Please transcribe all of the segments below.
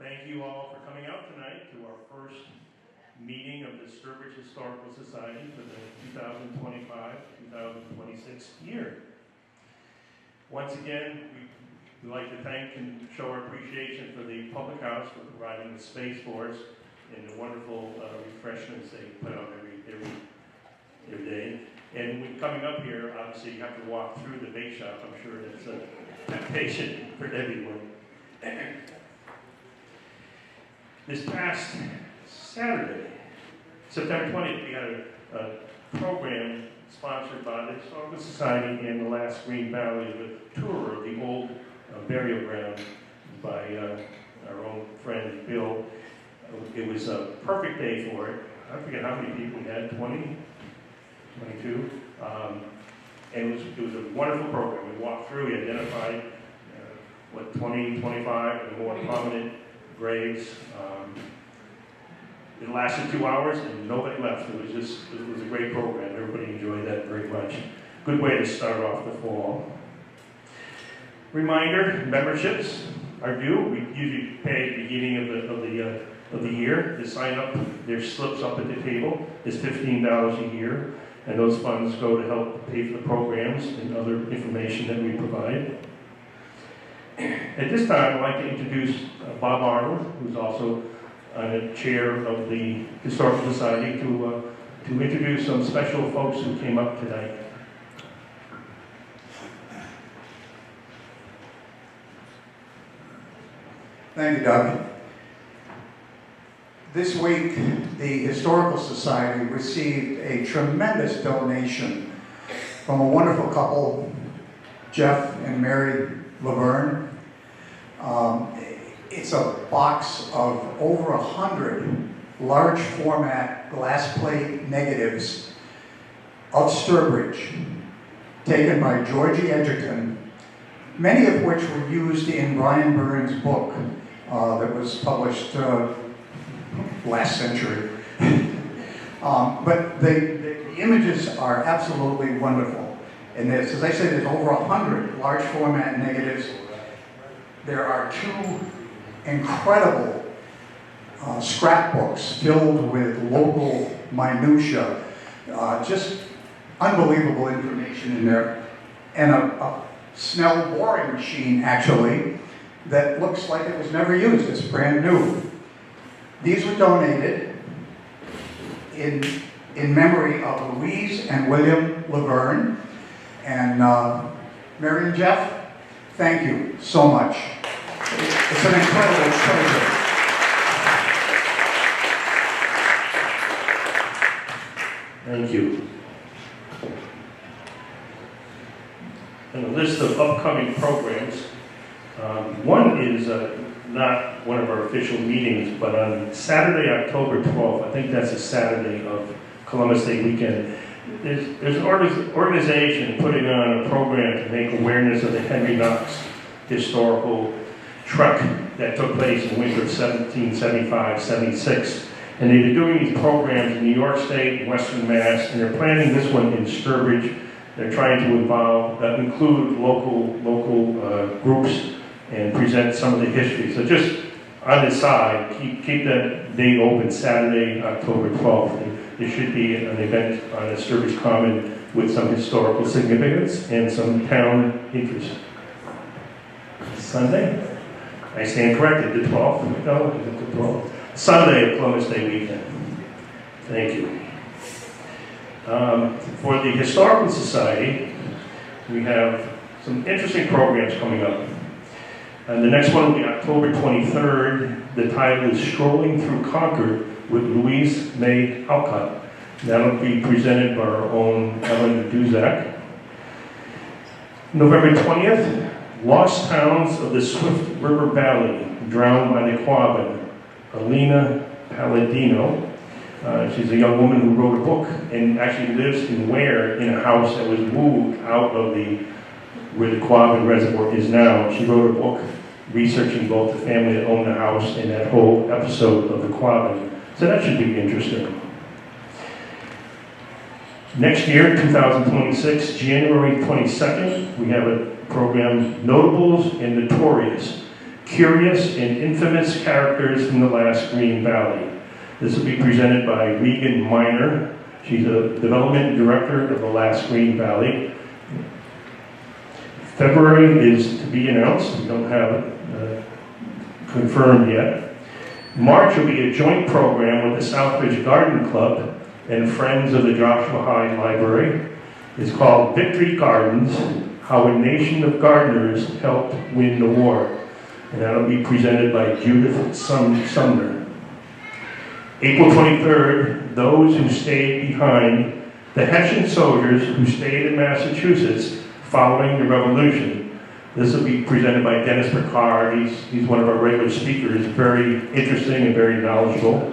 Thank you all for coming out tonight to our first meeting of the Sturbridge Historical Society for the 2025-2026 year. Once again, we'd like to thank and show our appreciation for the Public House for providing the space for us and the wonderful refreshments they put out every day. And when coming up here, obviously you have to walk through the bake shop. I'm sure that's a temptation for everyone. This past Saturday, September 20th, we had a program sponsored by the Historical Society and the Last Green Valley, a tour of the old burial ground by our own friend Bill. It was a perfect day for it. I forget how many people we had, 20, 22. And it was a wonderful program. We walked through, we identified 20, 25 of the more prominent graves. It lasted 2 hours and nobody left. It was a great program. Everybody enjoyed that very much. Good way to start off the fall. Reminder, memberships are due. We usually pay at the beginning of the year to sign up. There's slips up at the table. It's $15 a year, and those funds go to help pay for the programs and other information that we provide. At this time, I'd like to introduce Bob Arnold, who's also the chair of the Historical Society, to introduce some special folks who came up tonight. Thank you, Doug. This week, the Historical Society received a tremendous donation from a wonderful couple, Jeff and Mary Laverne. It's a box of over 100 large format glass plate negatives of Sturbridge, taken by Georgie Edgerton, many of which were used in Brian Burns' book that was published last century. But the images are absolutely wonderful. And there's, as I said, there's over 100 large format negatives. There are 2 incredible scrapbooks filled with local minutia, just unbelievable information in there, and a Snell boring machine, actually, that looks like it was never used. It's brand new. These were donated in memory of Louise and William Laverne. And Mary and Jeff, thank you so much. It's an incredible treasure. Thank you. And a list of upcoming programs. One is not one of our official meetings, but on Saturday, October 12th, I think that's a Saturday of Columbus Day weekend, there's an organization putting on a program to make awareness of the Henry Knox historical trek that took place in winter of 1775-76. And they've been doing these programs in New York State and Western Mass, and they're planning this one in Sturbridge. They're trying to include local groups and present some of the history. So just on the side, keep that date open, Saturday, October 12th. And there should be an event on the Sturbridge Common with some historical significance and some town interest. Sunday? I stand corrected, the 12th. No, the 12th. Sunday of Columbus Day weekend. Thank you. For the Historical Society, we have some interesting programs coming up. And the next one will be October 23rd. The title is Strolling Through Concord with Louise May Alcott. That'll be presented by our own Ellen Duzak. November 20th, Lost Towns of the Swift River Valley, Drowned by the Quabbin. Alina Palladino. She's a young woman who wrote a book and actually lives in Ware in a house that was moved out of where the Quabbin Reservoir is now. She wrote a book researching both the family that owned the house and that whole episode of the Quabbin. So that should be interesting. Next year, 2026, January 22nd, we have a program, Notables and Notorious. Curious and Infamous Characters from the Last Green Valley. This will be presented by Regan Miner. She's a development director of the Last Green Valley. February is to be announced. We don't have it confirmed yet. March will be a joint program with the Southbridge Garden Club and Friends of the Joshua Hyde Library. It's called Victory Gardens, How a Nation of Gardeners Helped Win the War. And that'll be presented by Judith Sumner. April 23rd, those who stayed behind, the Hessian soldiers who stayed in Massachusetts following the Revolution. This will be presented by Dennis Picard. He's one of our regular speakers, very interesting and very knowledgeable.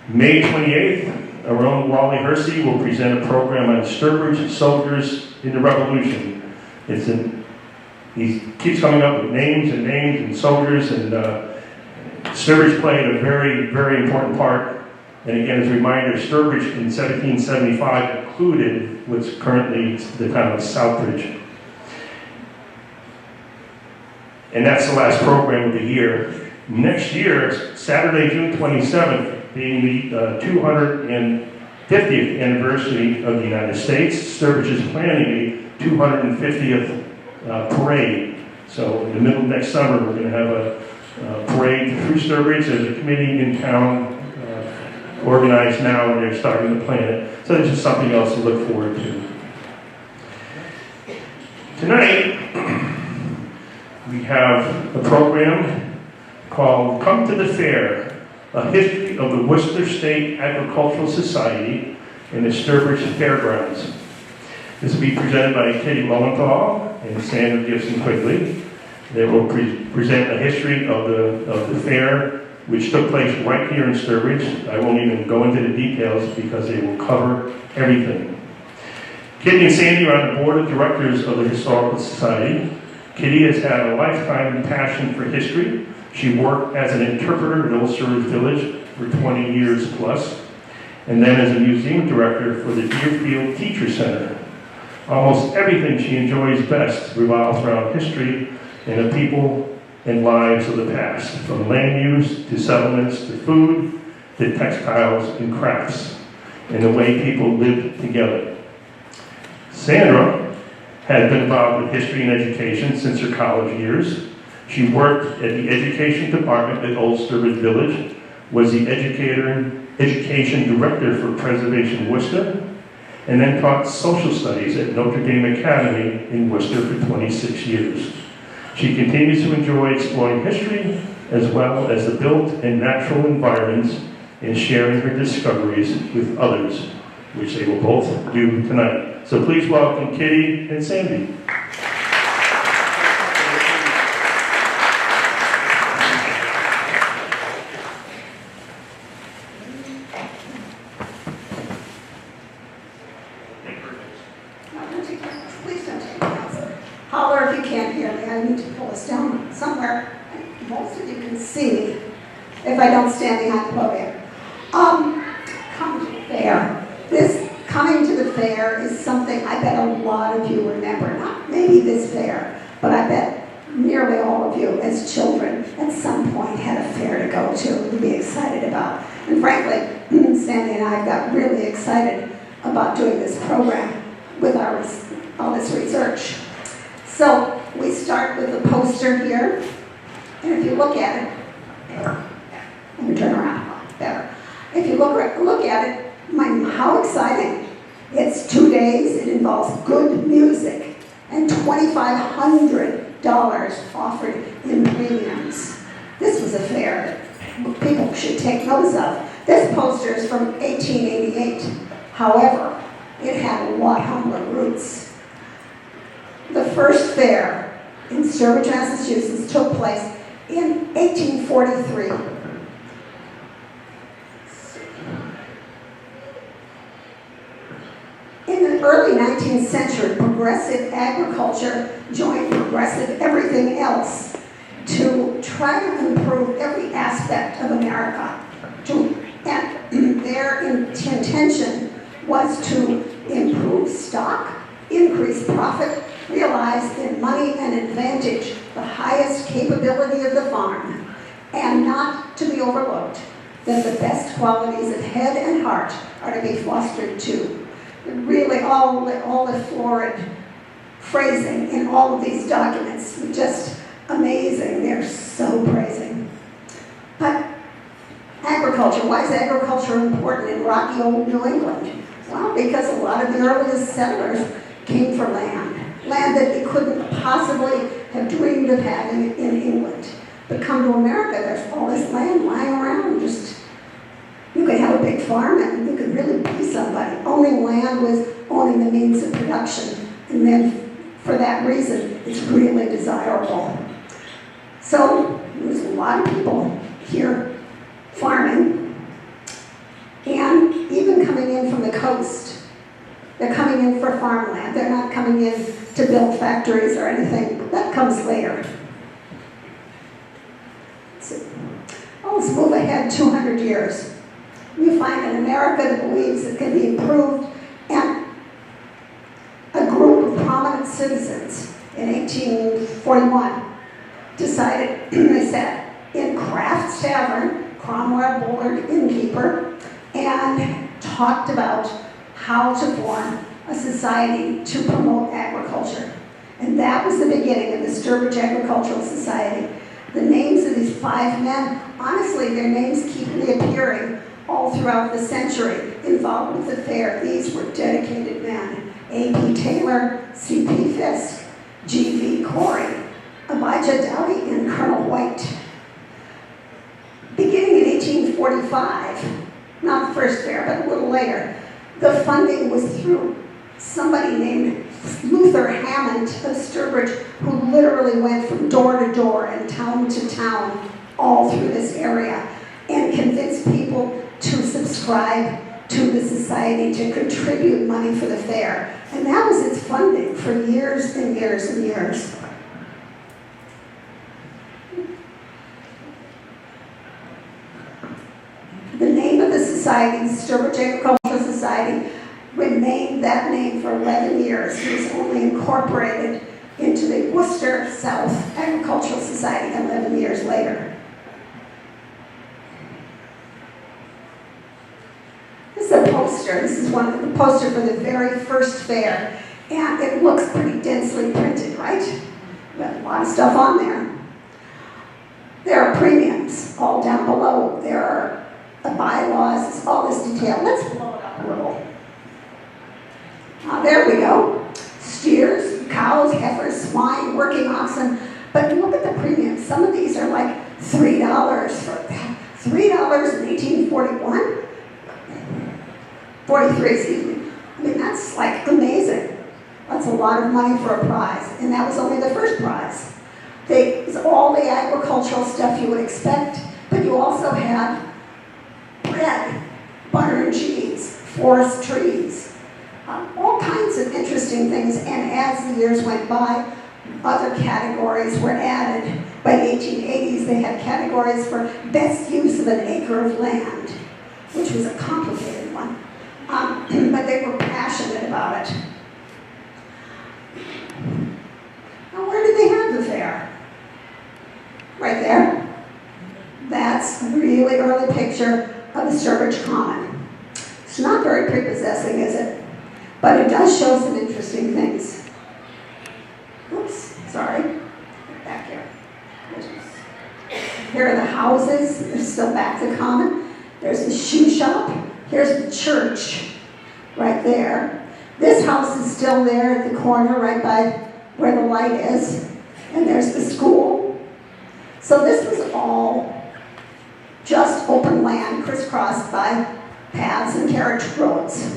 May 28th, our own Wally Hersey will present a program on Sturbridge soldiers in the Revolution. He keeps coming up with names and soldiers, and Sturbridge played a very, very important part. And again, as a reminder, Sturbridge in 1775 included what's currently the town of Southbridge. And that's the last program of the year. Next year, Saturday, June 27th, being the 250th anniversary of the United States, Sturbridge is planning a 250th parade. So in the middle of next summer, we're going to have a parade through Sturbridge. There's a committee in town organized now, and they're starting to plan it. So this is something else to look forward to. Tonight, we have a program called Come to the Fair, a history of the Worcester State Agricultural Society and the Sturbridge Fairgrounds. This will be presented by Kitty Lowenthal and Sandra Gibson-Quigley. They will present a history of the fair, which took place right here in Sturbridge. I won't even go into the details because they will cover everything. Kitty and Sandy are on the board of directors of the Historical Society. Kitty has had a lifetime passion for history. She worked as an interpreter at Old Sturbridge Village for 20 years plus, and then as a museum director for the Deerfield Teacher Center. Almost everything she enjoys best revolves around history and the people and lives of the past, from land use to settlements to food to textiles and crafts, and the way people lived together. Sandra had been involved with history and education since her college years. She worked at the education department at Old Sturbridge Village, was the education director for Preservation Worcester, and then taught social studies at Notre Dame Academy in Worcester for 26 years. She continues to enjoy exploring history as well as the built and natural environments and sharing her discoveries with others, which they will both do tonight. So please welcome Kitty and Sandy. Please don't take notes. Holler if you can't hear me. I need to pull this down somewhere. Most of you can see me if I don't stand behind the podium. Come to the fair. This coming to the fair is something I bet a lot of you remember. Not maybe this fair, but I bet nearly all of you as children at some point had a fair to go to be excited about. And frankly, Sandy and I got really excited about doing this program with all this research. So we start with the poster here, and if you look at it, let me turn around, better. If you look at it, how exciting. It's 2 days, it involves good music, and $2,500 offered in premiums. This was a fair that people should take notice of. This poster is from 1888. However, it had a lot humbler roots. The first fair in Sturbridge, Massachusetts took place in 1843. In the early 19th century, progressive agriculture joined progressive everything else to try to improve every aspect of America. And their intention was to improve stock, increase profit, realize in money and advantage the highest capability of the farm, and not to be overlooked that the best qualities of head and heart are to be fostered too. Really, all the florid phrasing in all of these documents are just amazing. They're so praising. But agriculture, why is agriculture important in rocky old New England? Well, because a lot of the earliest settlers came for land that they couldn't possibly have dreamed of having in England. But come to America, there's all this land lying around. Just, you could have a big farm and you could really be somebody. Owning land was owning the means of production. And then for that reason, it's really desirable. So there's a lot of people here farming, and even coming in from the coast. They're coming in for farmland. They're not coming in to build factories or anything. That comes later. Let's move ahead 200 years. You find an America that believes it can be improved, and a group of prominent citizens in 1841 decided, they said, in Kraft's Tavern, Cromwell Bullard innkeeper, and talked about how to form a society to promote agriculture. And that was the beginning of the Sturbridge Agricultural Society. The names of these 5 men, honestly, their names keep reappearing all throughout the century involved with the fair. These were dedicated men. A.P. Taylor, C.P. Fisk, G.V. Corey, Abijah Doughty, and Colonel White. Beginning in 1845, not the first fair, but a little later, the funding was through somebody named Luther Hammond of Sturbridge, who literally went from door to door and town to town all through this area and convinced people to subscribe to the society, to contribute money for the fair. And that was its funding for years and years and years. The name of the society, the Sturbridge Agricultural Society, remained that name for 11 years. It was only incorporated into the Worcester South Agricultural Society 11 years later. This is a poster. This is one of the poster for the very first fair. And it looks pretty densely printed, right? Got a lot of stuff on there. There are premiums all down below. There are the bylaws, all this detail. Let's blow it up a little. There we go. Steers, cows, heifers, swine, working oxen. But look at the premiums. Some of these are like $3 for $3 in 1841. 43, excuse me. I mean, that's like amazing. That's a lot of money for a prize. And that was only the first prize. It's all the agricultural stuff you would expect, but you also had bread, butter and cheese, forest trees, all kinds of interesting things. And as the years went by, other categories were added. By the 1880s, they had categories for best use of an acre of land, which was a complicated one. But they were passionate about it. Now, where did they have the fair? Right there. That's a really early picture of the Sturbridge Common. It's not very prepossessing, is it? But it does show some interesting things. Oops, sorry. Back here. Here are the houses. They're still back to Common. There's the shoe shop. Here's the church right there. This house is still there at the corner right by where the light is. And there's the school. So this was all just open land crisscrossed by paths and carriage roads.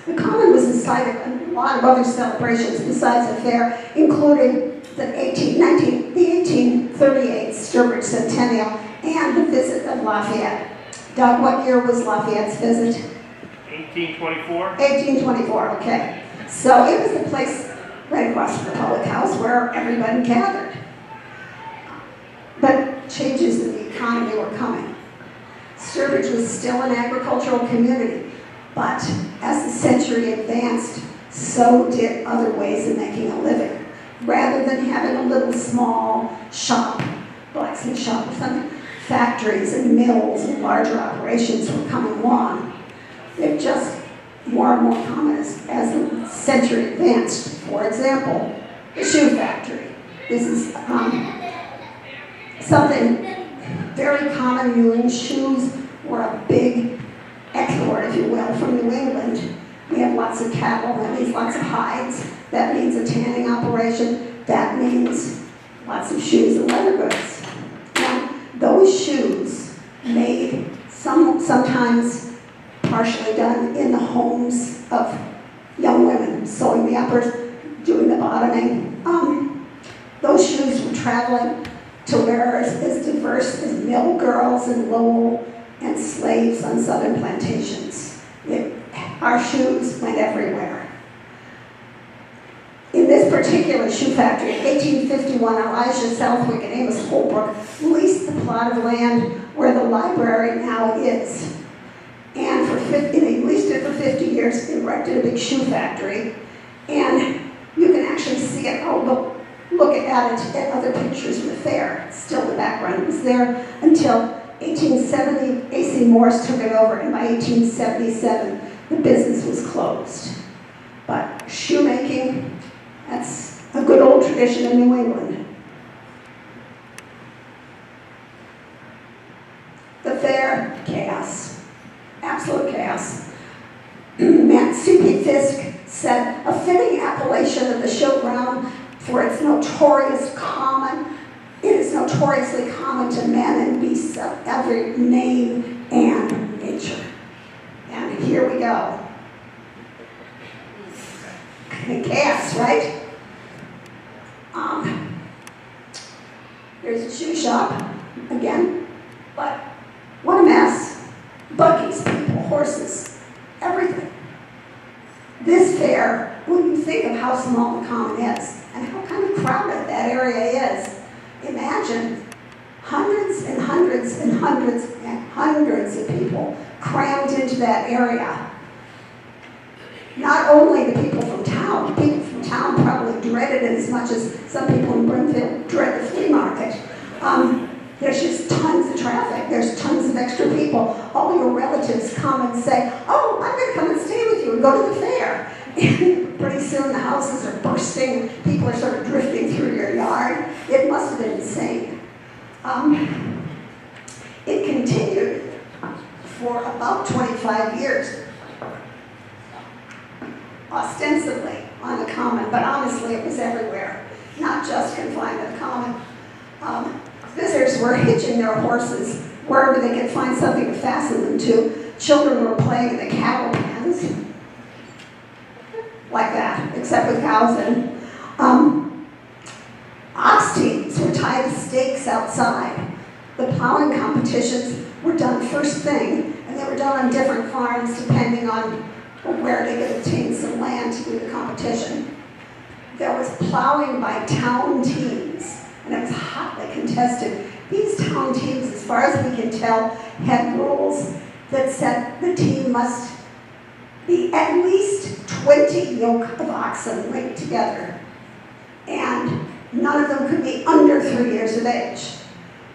The Common was the site of a lot of other celebrations besides the fair, including the 1838 Sturbridge Centennial and the visit of Lafayette. Doug, what year was Lafayette's visit? 1824. 1824, okay. So it was the place right across from the public house where everybody gathered. But changes in the economy were coming. Sturbridge was still an agricultural community, but as the century advanced, so did other ways of making a living. Rather than having a little small shop, blacksmith shop or something, factories and mills and larger operations were coming along. They're just more and more common as the century advanced. For example, the shoe factory. This is something very common in New England. Shoes were a big export, if you will, from New England. We have lots of cattle, that means lots of hides. That means a tanning operation. That means lots of shoes and leather goods. Now, those shoes made sometimes partially done in the homes of young women, sewing the uppers, doing the bottoming. Those shoes were traveling to wearers as diverse as mill girls in Lowell and slaves on southern plantations. Our shoes went everywhere. In this particular shoe factory, in 1851, Elijah Southwick and Amos Holbrook leased the plot of land where the library now is. And they leased it for 50 years, erected a big shoe factory, and you can actually see it. Oh, look at it at other pictures from the fair. Still the background was there until 1870. A.C. Morse took it over, and by 1877, the business was closed. But shoemaking, that's a good old tradition in New England. The fair, chaos. Absolute chaos. C.P. Fisk said, a fitting appellation of the showground for its notoriously common to men and beasts of every name and nature. And here we go. Chaos, right? Here's a shoe shop, again, but what a mess. Buggies, people, horses, everything. This fair, when you think of how small the common is and how kind of crowded that area is, imagine hundreds and hundreds and hundreds and hundreds of people crammed into that area. Not only the people from town probably dreaded it as much as some people in Brimfield dread the flea market. There's just tons of traffic. There's tons of extra people. All your relatives come and say, oh, I'm going to come and stay with you and go to the fair. And pretty soon the houses are bursting. People are sort of drifting through your yard. It must have been insane. It continued for about 25 years, ostensibly on the common, but honestly it was everywhere, not just confined to the common. Visitors were hitching their horses wherever they could find something to fasten them to. Children were playing in the cattle pens, like that, except with cows in. Ox teams were tied to stakes outside. The plowing competitions were done first thing, and they were done on different farms depending on where they could obtain some land to do the competition. There was plowing by town teams, and it was hotly contested. These town teams, as far as we can tell, had rules that said the team must be at least 20 yoke of oxen linked together, and none of them could be under 3 years of age.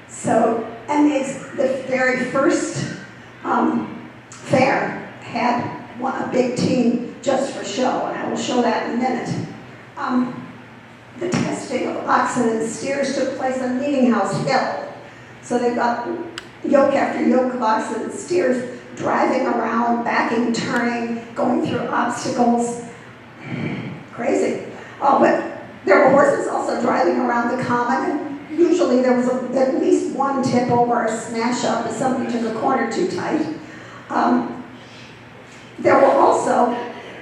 So, and the very first fair had a big team just for show, and I will show that in a minute. The testing of oxen and steers took place on Meeting House Hill. So they've got yoke after yoke of oxen and steers driving around, backing, turning, going through obstacles. Crazy. Oh, but there were horses also driving around the common, and usually there was at least one tip over or smash up if somebody took a corner too tight. There were also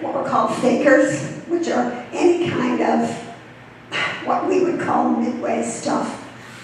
what were called fakers, which are any kind of what we would call midway stuff.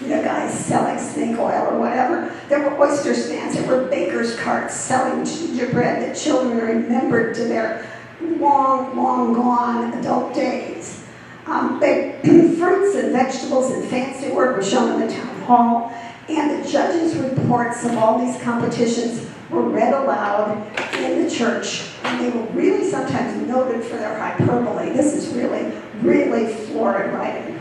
Guys selling snake oil or whatever. There were oyster stands, there were baker's carts selling gingerbread that children remembered to their long, long gone adult days. Fruits and vegetables and fancy work were shown in the town hall, and the judges' reports of all these competitions were read aloud in the church, and they were really sometimes noted for their hyperbole. This is really, really florid writing.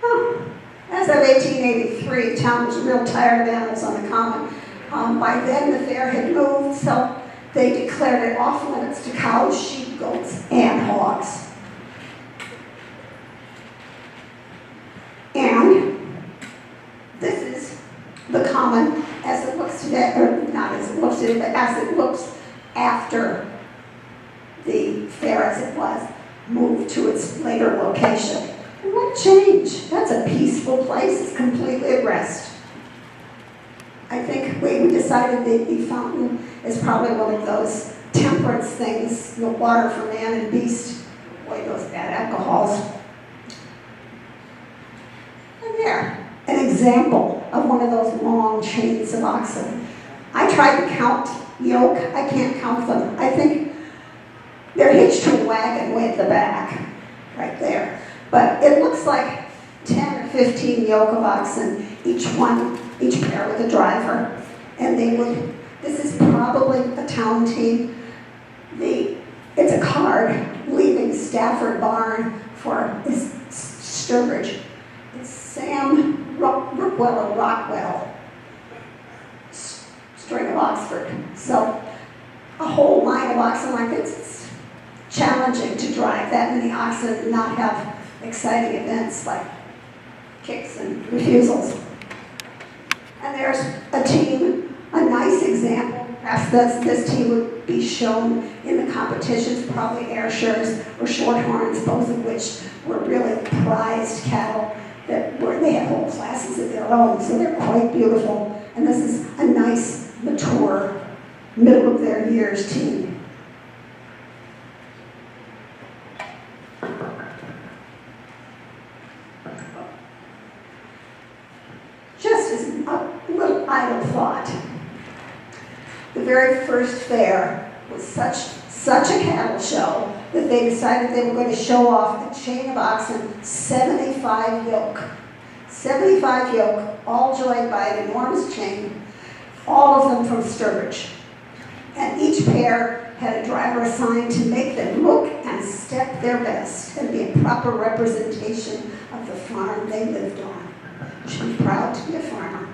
Oh, as of 1883, town was real tired of animals on the common. By then, the fair had moved, so they declared it off limits to cows, sheep, goats, and hogs. And this is the common as it looks today, or not as it looks today, but as it looks after the fair as it was moved to its later location. And what change? That's a peaceful place. It's completely at rest. I think we decided the fountain is probably one of those temperance things, the water for man and beast. Boy, those bad alcohols. And there, an example of one of those long chains of oxen. I tried to count yoke. I can't count them. I think they're hitched to a wagon way at the back, right there. But it looks like 10 or 15 yoke of oxen, each pair with a driver. And this is probably a town team. It's a card leaving Stafford Barn for Sturbridge. It's Sam Rockwell, string of Oxford. So a whole line of oxen like this, it's challenging to drive that many oxen and not have exciting events like kicks and refusals. And there's a team, a nice example. Perhaps this team would be shown in the competitions, probably Ayrshires or Shorthorns, both of which were really prized cattle they had whole classes of their own, so they're quite beautiful. And this is a nice, mature, middle of their years team. Just as a little idle thought, the very first fair was such a cattle show that they decided they were going to show off a chain of oxen, 75 yoke. 75 yoke, all joined by an enormous chain, all of them from Sturbridge. And each pair had a driver assigned to make them look and step their best and be a proper representation of the farm they lived on. You should be proud to be a farmer.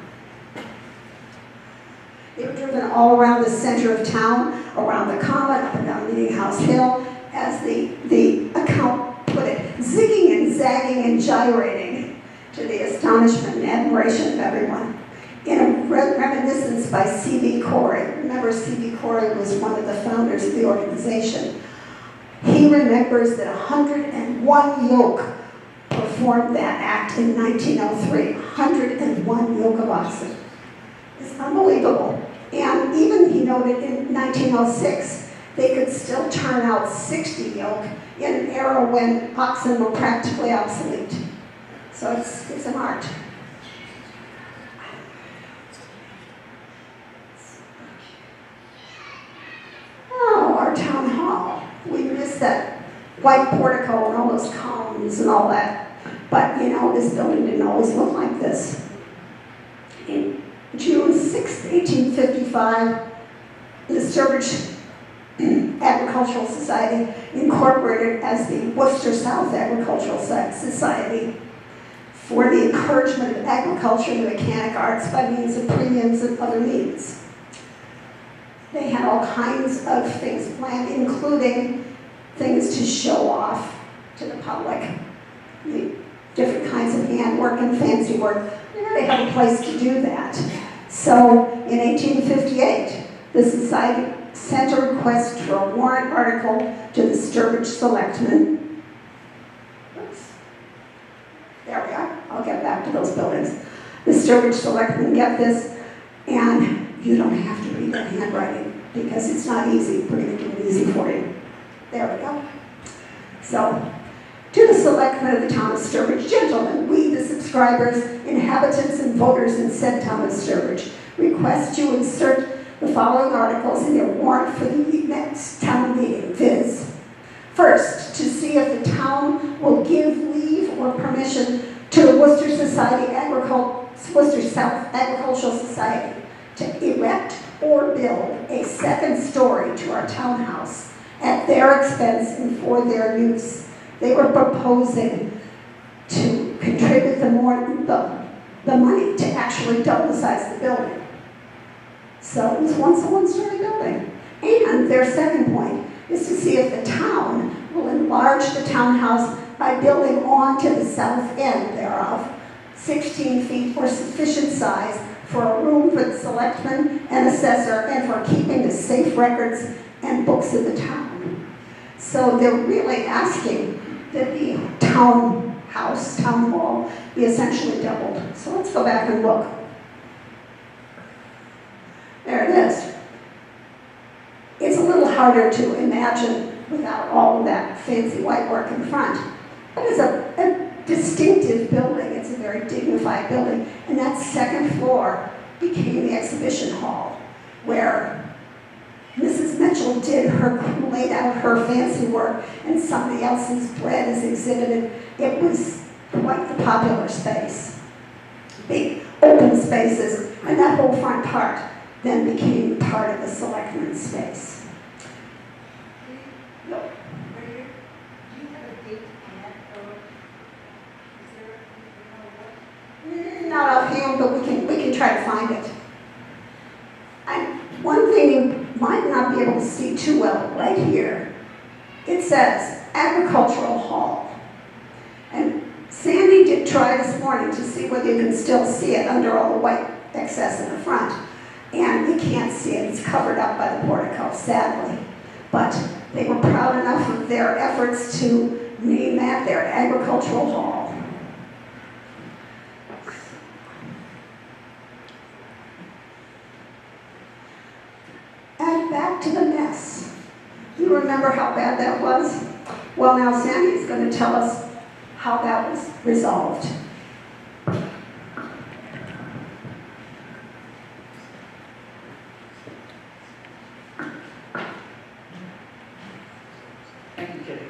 They were driven all around the center of town, around the common, up and down Meeting House Hill, as the account put it, zigging and zagging and gyrating to the astonishment and admiration of everyone. In a reminiscence by C.B. Corey, remember C.B. Corey was one of the founders of the organization. He remembers that 101 yoke performed that act in 1903, 101 yoke of oxen. It's unbelievable. And even, he noted, in 1906, they could still turn out 60 yoke in an era when oxen were practically obsolete. So it's an art. Oh, our town hall. We missed that white portico and all those columns and all that. But, you know, this building didn't always look like this. In June 6, 1855, the Sturbridge Agricultural Society incorporated as the Worcester South Agricultural Society for the encouragement of agriculture and the mechanic arts by means of premiums and other means. They had all kinds of things planned, including things to show off to the public, the different kinds of handwork and fancy work. They had a place to do that. So in 1858, the Society sent a request for a warrant article to the Sturbridge Selectmen. Oops. There we are. I'll get back to those buildings. The Sturbridge Selectmen get this, and you don't have to read that handwriting because it's not easy. We're going to do it easy for you. There we go. So, to the selectmen of the town of Sturbridge, gentlemen, we, the subscribers, inhabitants, and voters in said town of Sturbridge, request you insert the following articles in your warrant for the next town meeting, viz. First, to see if the town will give leave or permission to the Worcester Society Worcester South Agricultural Society to erect or build a second story to our townhouse at their expense and for their use. They were proposing to contribute the money to actually double the size of the building. So it was once a one-story building. And their second point is to see if the town will enlarge the townhouse by building on to the south end thereof, 16 feet or sufficient size for a room for the selectman and assessor and for keeping the safe records and books of the town. So they're really asking that the town hall, be essentially doubled. So let's go back and look. There it is. It's a little harder to imagine without all of that fancy white work in front. But it's a distinctive building. It's a very dignified building. And that second floor became the exhibition hall, where Mrs. Mitchell laid out her fancy work, and somebody else's bread is exhibited. It was quite the popular space. Big open spaces, and that whole front part then became part of the selectmen's space. Do you have a date on that, or is there, Not offhand, but we can try to find it. And one thing you might not be able to see too well right here, it says Agricultural Hall. And Sandy did try this morning to see whether you can still see it under all the white excess in the front. And you can't see it, it's covered up by the portico, sadly. But they were proud enough of their efforts to name that their Agricultural Hall. And back to the mess. You remember how bad that was? Well, now Sandy's going to tell us how that was resolved. Thank you, Kitty.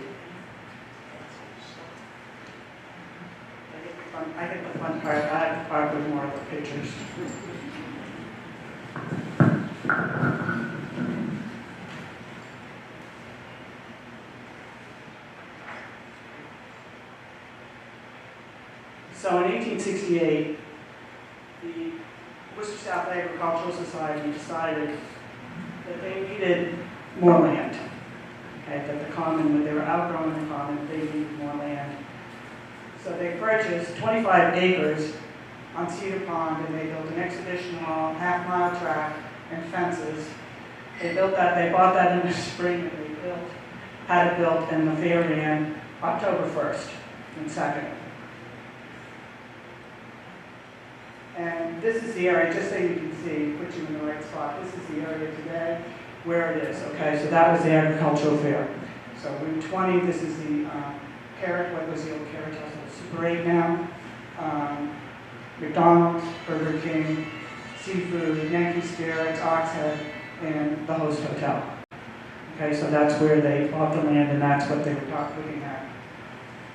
I get the fun part. I have the part with more of the pictures. So in 1868, the Worcester South Agricultural Society decided that they needed more land. Okay, that the common, when they were outgrowing the common, they needed more land. So they purchased 25 acres on Cedar Pond, and they built an exhibition hall, half-mile track, and fences. They bought that in the spring, and they had it built, and the fair ran October 1st and 2nd. And this is the area, just so you can see, put you in the right spot. This is the area today where it is, okay? So that was the agricultural fair. So Route 20, this is the Carrot, what was the old Carrot House? Super 8 now. McDonald's, Burger King, Seafood, Yankee Spirits, Oxhead, and the Host Hotel. Okay, so that's where they bought the land, and that's what they were looking at.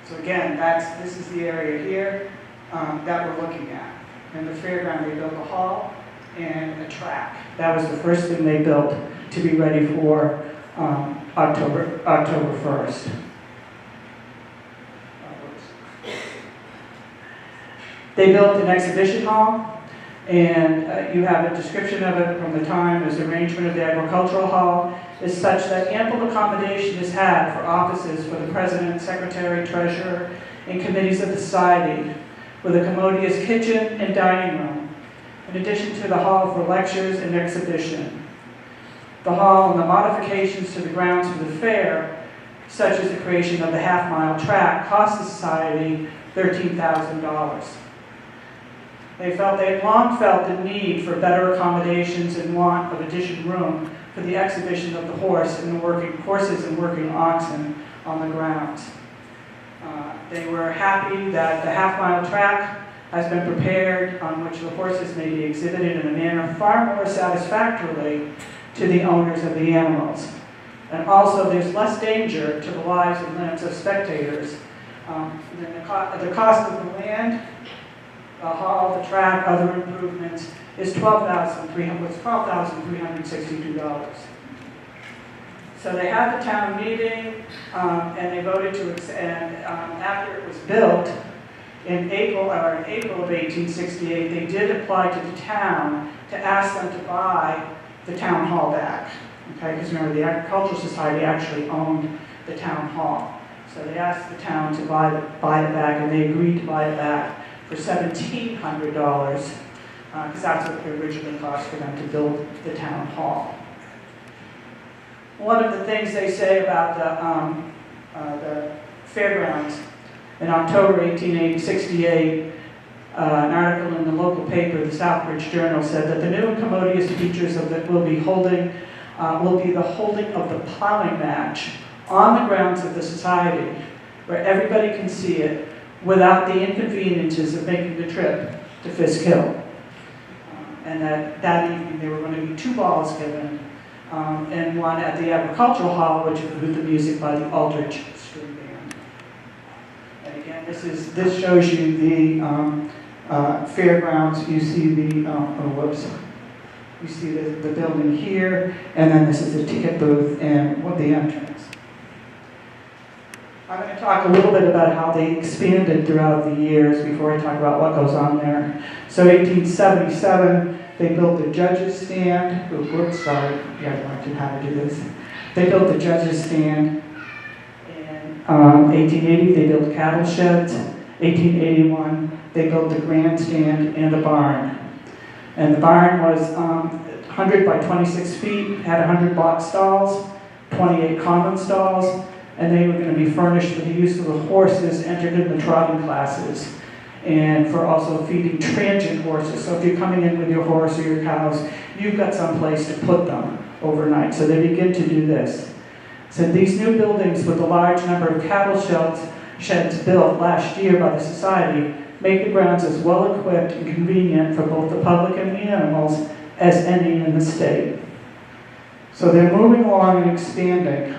So again, this is the area here that we're looking at. And the fairground, they built a hall and a track. That was the first thing they built to be ready for October 1st. They built an exhibition hall, and you have a description of it from the time. As arrangement of the agricultural hall is such that ample accommodation is had for offices for the president, secretary, treasurer, and committees of the society, with a commodious kitchen and dining room, in addition to the hall for lectures and exhibition. The hall and the modifications to the grounds for the fair, such as the creation of the half-mile track, cost the society $13,000. They had long felt the need for better accommodations and want of additional room for the exhibition of the horses and working oxen on the grounds. They were happy that the half-mile track has been prepared on which the horses may be exhibited in a manner far more satisfactorily to the owners of the animals. And also there's less danger to the lives and limbs of spectators. The cost of the land the hall, the track, other improvements, is $12,362. So they had the town meeting, and they voted to, after it was built, in April of 1868, they did apply to the town to ask them to buy the town hall back. Okay, because remember, the Agricultural Society actually owned the town hall. So they asked the town to buy it back, and they agreed to buy it back for $1,700, because that's what it originally cost for them to build the town hall. One of the things they say about the Fairgrounds, in October 1868, an article in the local paper, the Sturbridge Journal, said that the new and commodious features of it will be the holding of the plowing match on the grounds of the society, where everybody can see it without the inconveniences of making the trip to Fisk Hill. And that evening there were going to be 2 balls given, and one at the Agricultural Hall, which included the music by the Aldrich String Band. And again, this shows you the Fairgrounds. You see you see the building here, and then this is the ticket booth and the entrance. I'm going to talk a little bit about how they expanded throughout the years before I talk about what goes on there. So 1877, they built the judges' stand. Oops, sorry, you guys want to how to do this. They built the judges' stand. In 1880, they built cattle sheds. 1881, they built the grandstand and a barn. And the barn was 100 by 26 feet, had 100 box stalls, 28 common stalls, and they were going to be furnished for the use of the horses entered in the trotting classes, and for also feeding transient horses. So if you're coming in with your horse or your cows, you've got some place to put them overnight. So they begin to do this. So these new buildings with a large number of cattle sheds built last year by the society make the grounds as well equipped and convenient for both the public and the animals as any in the state. So they're moving along and expanding.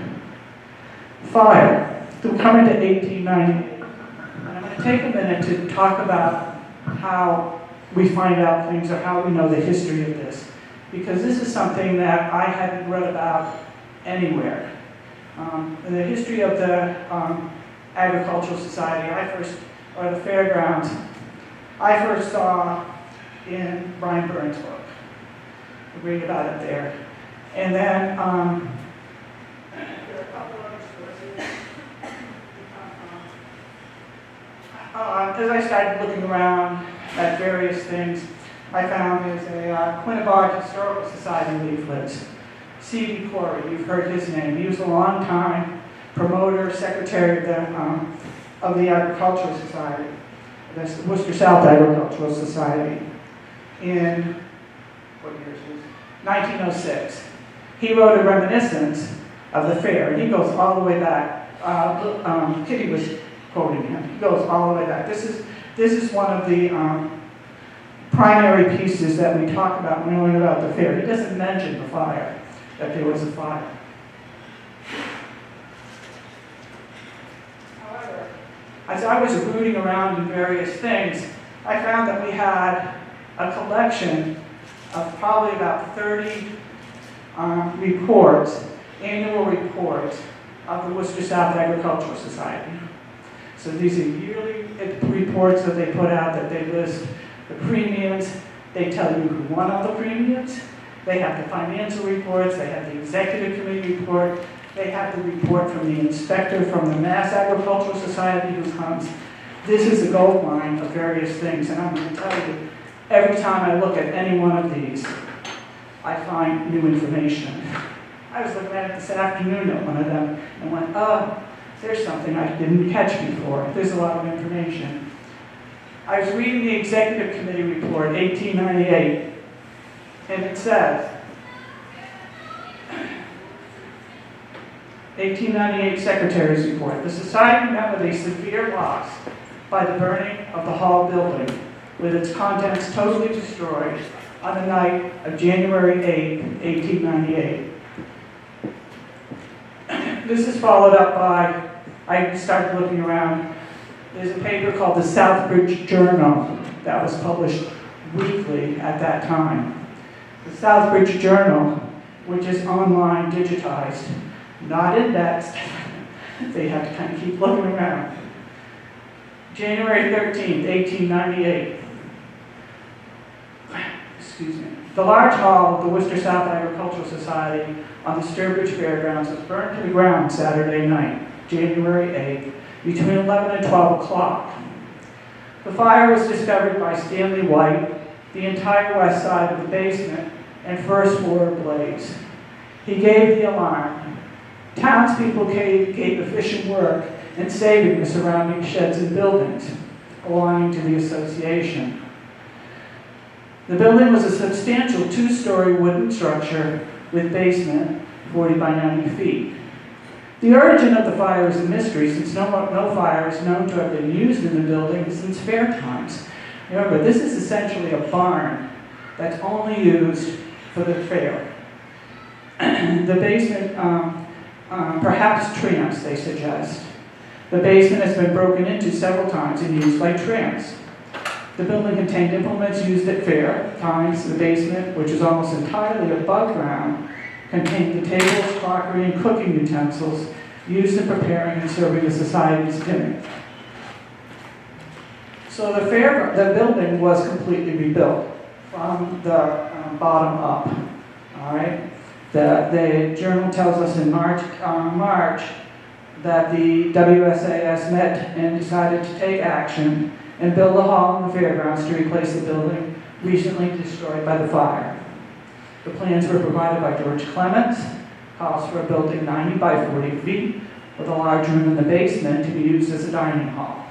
Fire. They're coming to 1898. And I'm going to take a minute to talk about how we find out things or how we know the history of this, because this is something that I hadn't read about anywhere. The history of the Agricultural Society, or the Fairgrounds, I first saw in Brian Burns' book. We read about it there. And then, there are a couple other sources. As I started looking around at various things, I found there's a Quinnebog Historical Society leaflets. C.B. Corey, you've heard his name. He was a long-time promoter, secretary of the Agricultural Society, the Worcester South Agricultural Society, in, what year is this? 1906. He wrote a reminiscence of the fair, and he goes all the way back. Kitty was quoting him. He goes all the way back. This is one of the primary pieces that we talk about when we learn about the fair. He doesn't mention the fire, that there was a fire. However, as I was rooting around in various things, I found that we had a collection of probably about 30 reports, annual reports of the Worcester South Agricultural Society. So these are yearly reports that they put out, that they list the premiums, they tell you who won all the premiums, they have the financial reports, they have the executive committee report, they have the report from the inspector from the Mass Agricultural Society who comes. This is a gold mine of various things, and I'm going to tell you, every time I look at any one of these, I find new information. I was looking at it this afternoon at one of them and went, oh, there's something I didn't catch before. There's a lot of information. I was reading the executive committee report, 1898, and it says, 1898 Secretary's Report. The Society met with a severe loss by the burning of the hall building, with its contents totally destroyed on the night of January 8, 1898. This is followed up by, I started looking around, There's a paper called the Sturbridge Journal that was published weekly at that time. The Sturbridge Journal, which is online digitized, not indexed, they have to kind of keep looking around. January 13th, 1898. Excuse me. The large hall of the Worcester South Agricultural Society on the Sturbridge Fairgrounds was burned to the ground Saturday night, January 8th, between 11 and 12 o'clock. The fire was discovered by Stanley White, the entire west side of the basement and first floor ablaze. He gave the alarm. Townspeople gave efficient work in saving the surrounding sheds and buildings belonging to the association. The building was a substantial two-story wooden structure with basement 40 by 90 feet. The origin of the fire is a mystery since no fire is known to have been used in the building since fair times. Remember, this is essentially a barn that's only used for the fair. The basement, perhaps tramps, they suggest. The basement has been broken into several times and used by tramps. The building contained implements used at fair times. The basement, which is almost entirely above ground, contained the tables, crockery, and cooking utensils used in preparing and serving the society's dinner. So the building was completely rebuilt from the bottom up. All right. The journal tells us in March that the WSAS met and decided to take action and build a hall in the fairgrounds to replace the building recently destroyed by the fire. The plans were provided by George Clements, calls for a building 90 by 40 feet with a large room in the basement to be used as a dining hall,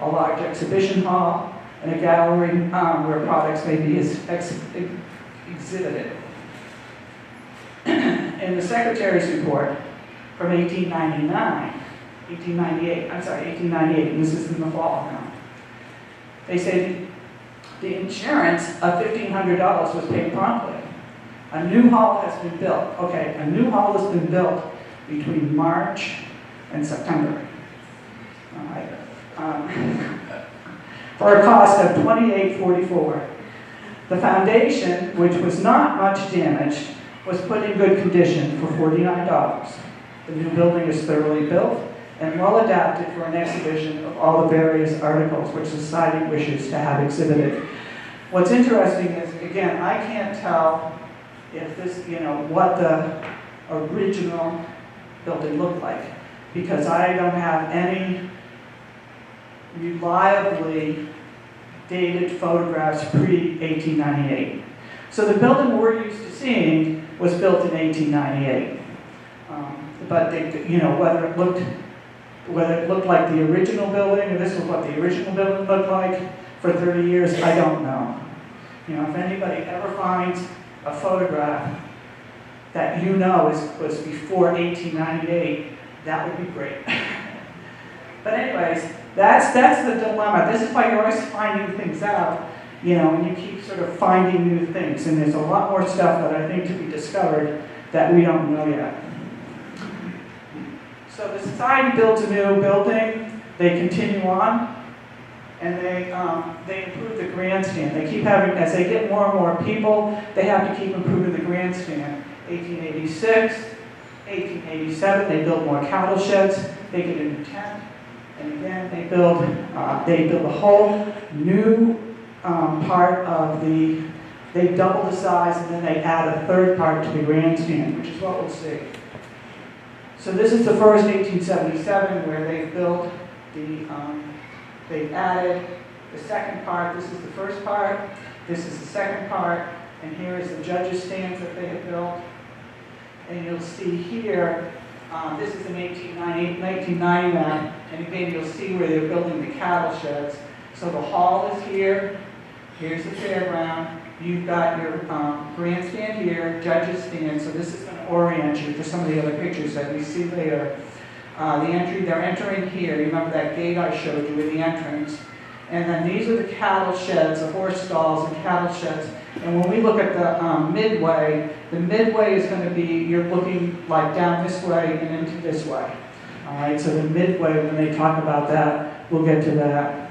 a large exhibition hall, and a gallery where products may be exhibited. In the Secretary's report from 1898, and this is in the fall now, they say the insurance of $1,500 was paid promptly. A new hall has been built. Okay, a new hall has been built between March and September. All right. For a cost of $28.44. The foundation, which was not much damaged, was put in good condition for $49. The new building is thoroughly built and well adapted for an exhibition of all the various articles which the society wishes to have exhibited. What's interesting is, again, I can't tell if this, what the original building looked like, because I don't have any reliably dated photographs pre-1898. So the building we're used to seeing was built in 1898. But they, whether it looked like the original building, or this was what the original building looked like for 30 years, I don't know. If anybody ever finds a photograph that was before 1898, that would be great. But anyways, that's the dilemma. This is why you're always finding things out, and you keep sort of finding new things. And there's a lot more stuff that I think to be discovered that we don't know yet. So the society builds a new building, they continue on, and they improve the grandstand. They keep having, as they get more and more people, they have to keep improving the grandstand. 1886, 1887, they build more cattle sheds, they get a new tent, and again, they build a whole new part of they double the size, and then they add a third part to the grandstand, which is what we'll see. So this is the first 1877 where they've built they've added the second part. This is the first part, this is the second part, and here is the judges' stands that they have built. And you'll see here, this is an 1990 map, and again you'll see where they're building the cattle sheds. So the hall is here, here's the fairground, you've got your grandstand here, judges' stand, so this is going to orient you for some of the other pictures that we see later. They're entering here, remember that gate I showed you with the entrance. And then these are the cattle sheds, the horse stalls and cattle sheds. And when we look at the midway is going to be, you're looking like down this way and into this way. All right, so the midway, when they talk about that, we'll get to that.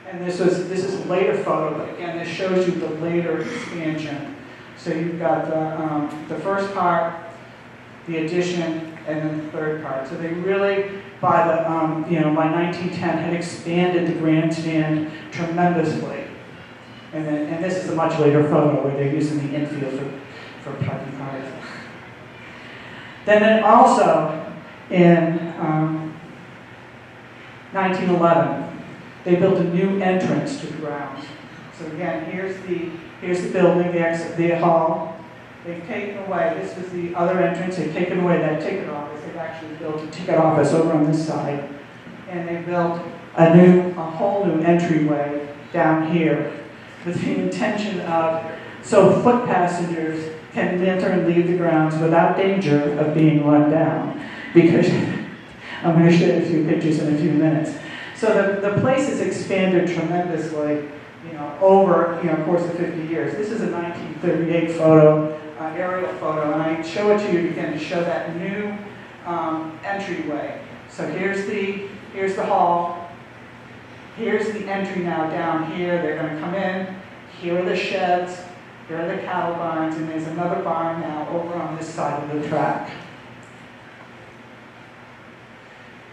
And this is a later photo, but again, this shows you the later expansion. So you've got the first part, the addition, and then the third part. So they really, by 1910, had expanded the grandstand tremendously. And this is a much later photo where they're using the infield for parking cars. Then also in 1911, they built a new entrance to the grounds. So again, here's the building, the hall. They've taken away, this was the other entrance, they've taken away that ticket office. They've actually built a ticket office over on this side. And they built a whole new entryway down here with the intention of, so foot passengers can enter and leave the grounds without danger of being run down. Because I'm going to show you a few pictures in a few minutes. So the place has expanded tremendously, over, of course, the 50 years. This is a 1938 photo, aerial photo, and I show it to you again to show that new entryway. So here's the hall. Here's the entry now down here. They're going to come in. Here are the sheds. Here are the cattle barns, and there's another barn now over on this side of the track.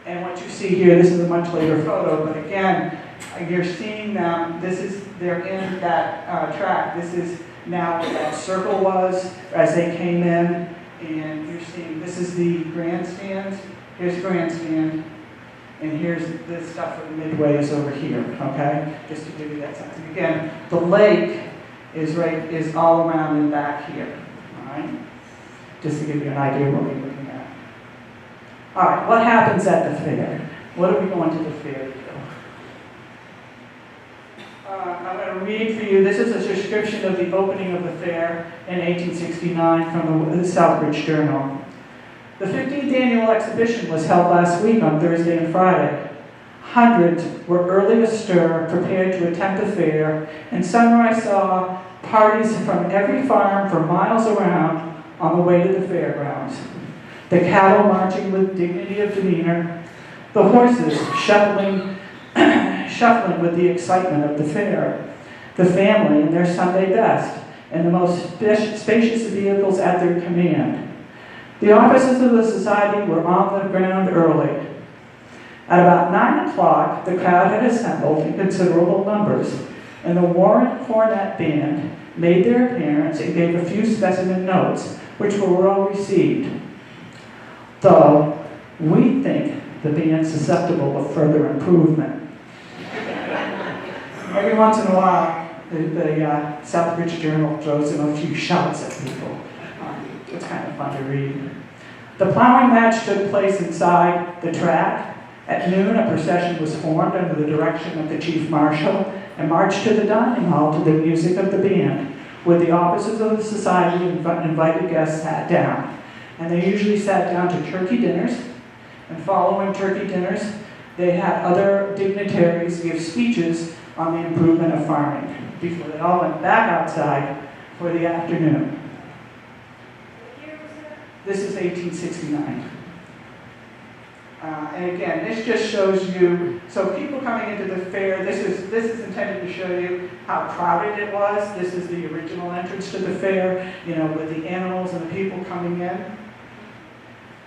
And what you see here, this is a much later photo, but again, you're seeing them, they're in that track. This is now where that circle was as they came in, and you're seeing, this is the grandstand, here's the grandstand, and here's the stuff for the midway is over here, okay? Just to give you that sense. And again, the lake is all around and back here, all right? Just to give you an idea of what we're looking at. All right, what happens at the fair? What are we going to the fair to do? I'm going to read for you, this is a description of the opening of the fair in 1869 from the Sturbridge Journal. The 15th annual exhibition was held last week on Thursday and Friday. Hundreds were early astir, prepared to attend the fair, and Sunrise saw parties from every farm for miles around on the way to the fairgrounds. The cattle marching with dignity of demeanor, the horses shuffling with the excitement of the fair, the family in their Sunday best, and the most spacious vehicles at their command. The officers of the society were on the ground early. At about 9 o'clock, the crowd had assembled in considerable numbers, and the Warren Cornet Band made their appearance and gave a few specimen notes, which were well received. Though we think the band's susceptible of further improvement. Every once in a while, the Southbridge Journal throws in a few shots at people. It's kind of fun to read. The plowing match took place inside the track. At noon, a procession was formed under the direction of the chief marshal and marched to the dining hall to the music of the band, where the officers of the society and invited guests sat down. And they usually sat down to turkey dinners, and following turkey dinners, they had other dignitaries give speeches on the improvement of farming before they all went back outside for the afternoon. What year was that? This is 1869. And again, this just shows you, so people coming into the fair, this is intended to show you how crowded it was. This is the original entrance to the fair, with the animals and the people coming in.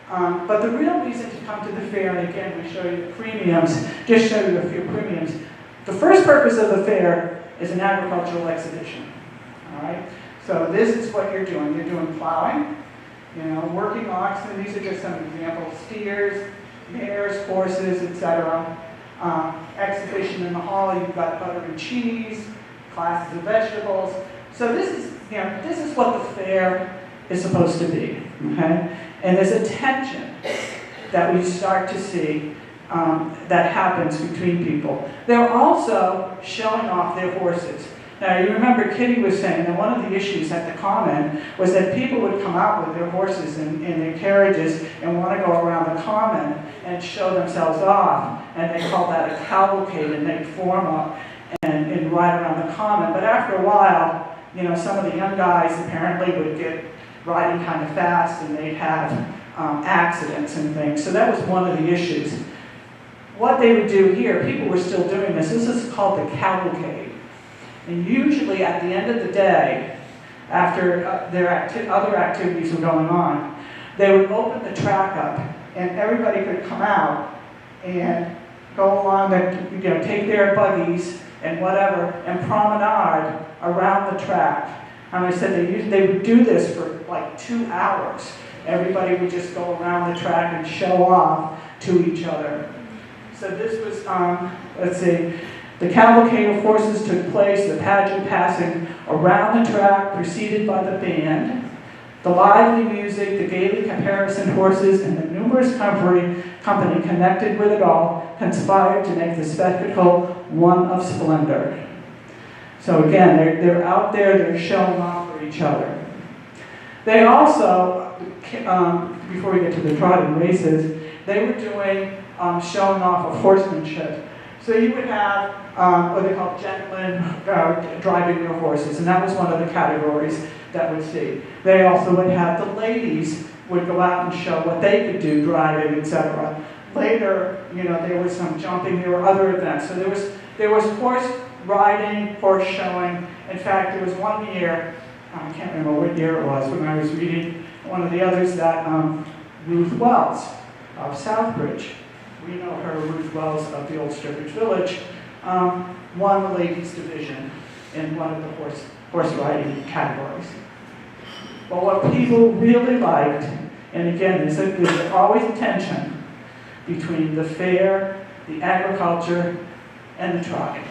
But the real reason to come to the fair, and again, we show you the premiums, just show you a few premiums. The first purpose of the fair is an agricultural exhibition, all right? So this is what you're doing. You're doing plowing, working oxen. These are just some examples. Steers, mares, horses, etc. Exhibition in the hall. You've got butter and cheese, classes of vegetables. So this is what the fair is supposed to be, okay? And there's a tension that we start to see that happens between people. They're also showing off their horses. Now, you remember Kitty was saying that one of the issues at the Common was that people would come out with their horses in their carriages and want to go around the Common and show themselves off. And they call that a cavalcade, and they'd form up and ride around the Common. But after a while, some of the young guys apparently riding kind of fast, and they'd have accidents and things. So that was one of the issues. What they would do here, people were still doing this. This is called the cavalcade. And usually at the end of the day, after other activities were going on, they would open the track up, and everybody could come out and go along, take their buggies and whatever, and promenade around the track. And I said they would do this for like 2 hours. Everybody would just go around the track and show off to each other. So this was, let's see, the cavalcade of horses took place, the pageant passing around the track, preceded by the band. The lively music, the gaily caparisoned horses, and the numerous company connected with it all conspired to make the spectacle one of splendor. So again, they're out there, they're showing off for each other. They also, before we get to the trotting races, they were doing showing off of horsemanship. So you would have what they call gentlemen driving their horses, and that was one of the categories that would see. They also would have the ladies would go out and show what they could do, driving, etc. Later, there was some jumping, there were other events. So there was horse riding, horse showing. In fact, there was one year, I can't remember what year it was, when I was reading one of the others, that Ruth Wells of Southbridge, we know her, Ruth Wells of the old Sturbridge Village, won the ladies' division in one of the horse riding categories. But what people really liked, and again, there's always a tension between the fair, the agriculture, and the trotting.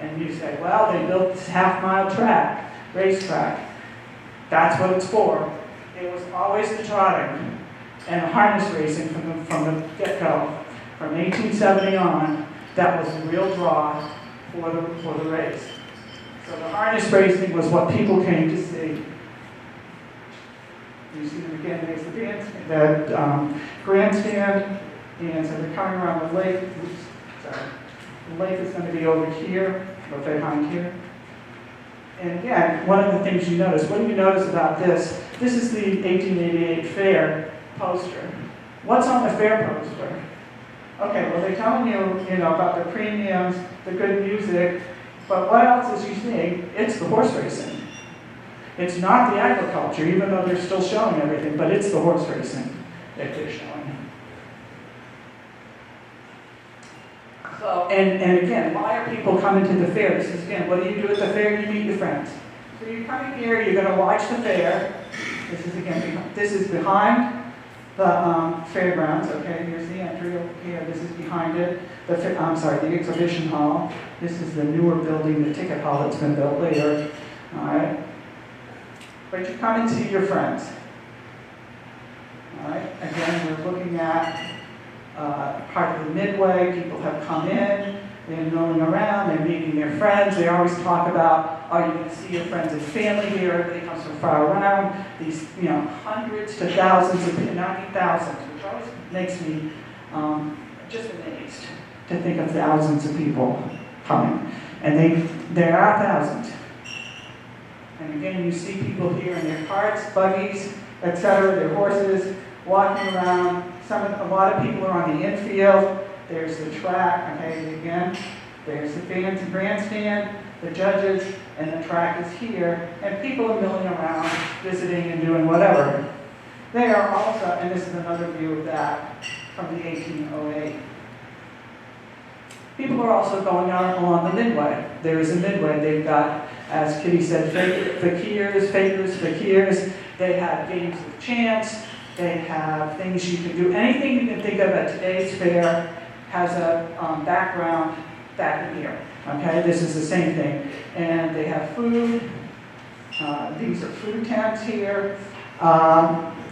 And you say, well, they built this half-mile track, racetrack. That's what it's for. It was always the trotting and the harness racing from the get-go. From 1870 on, that was the real draw for the race. So the harness racing was what people came to see. You see them again, there's the grandstand, and so they're coming around the lake. Oops, sorry. The lake is going to be over here, or behind here. And again, one of the things you notice, what do you notice about this? This is the 1888 fair poster. What's on the fair poster? Okay, well, they're telling you, about the premiums, the good music, but what else is you seeing? It's the horse racing. It's not the agriculture, even though they're still showing everything, but it's the horse racing that they're showing. So, and again, why are people coming to the fair? This is, again, what do you do at the fair? You meet your friends. So you're coming here, you're going to watch the fair. This is behind the fairgrounds, okay, here's the entry over here, this is behind it, the exhibition hall. This is the newer building, the ticket hall that's been built later, all right? But you come and see your friends, all right? Again, we're looking at part of the midway, people have come in, they're milling around, they're meeting their friends, they always talk about, are you going to see your friends and family here? Everybody comes from far around. These, hundreds to thousands of people, not thousands, which always makes me just amazed to think of thousands of people coming. And there are thousands. And again, you see people here in their carts, buggies, etc., their horses, walking around. A lot of people are on the infield. There's the track, okay, again, there's the fans and grandstand, the judges, and the track is here, and people are milling around, visiting and doing whatever. They are also, and this is another view of that from the 1808. People are also going out along the midway. There is a midway. They've got, as Kitty said, fakirs. They have games of chance. They have things you can do. Anything you can think of at today's fair has a background back in here. Okay, this is the same thing. And they have food. These are food tents here.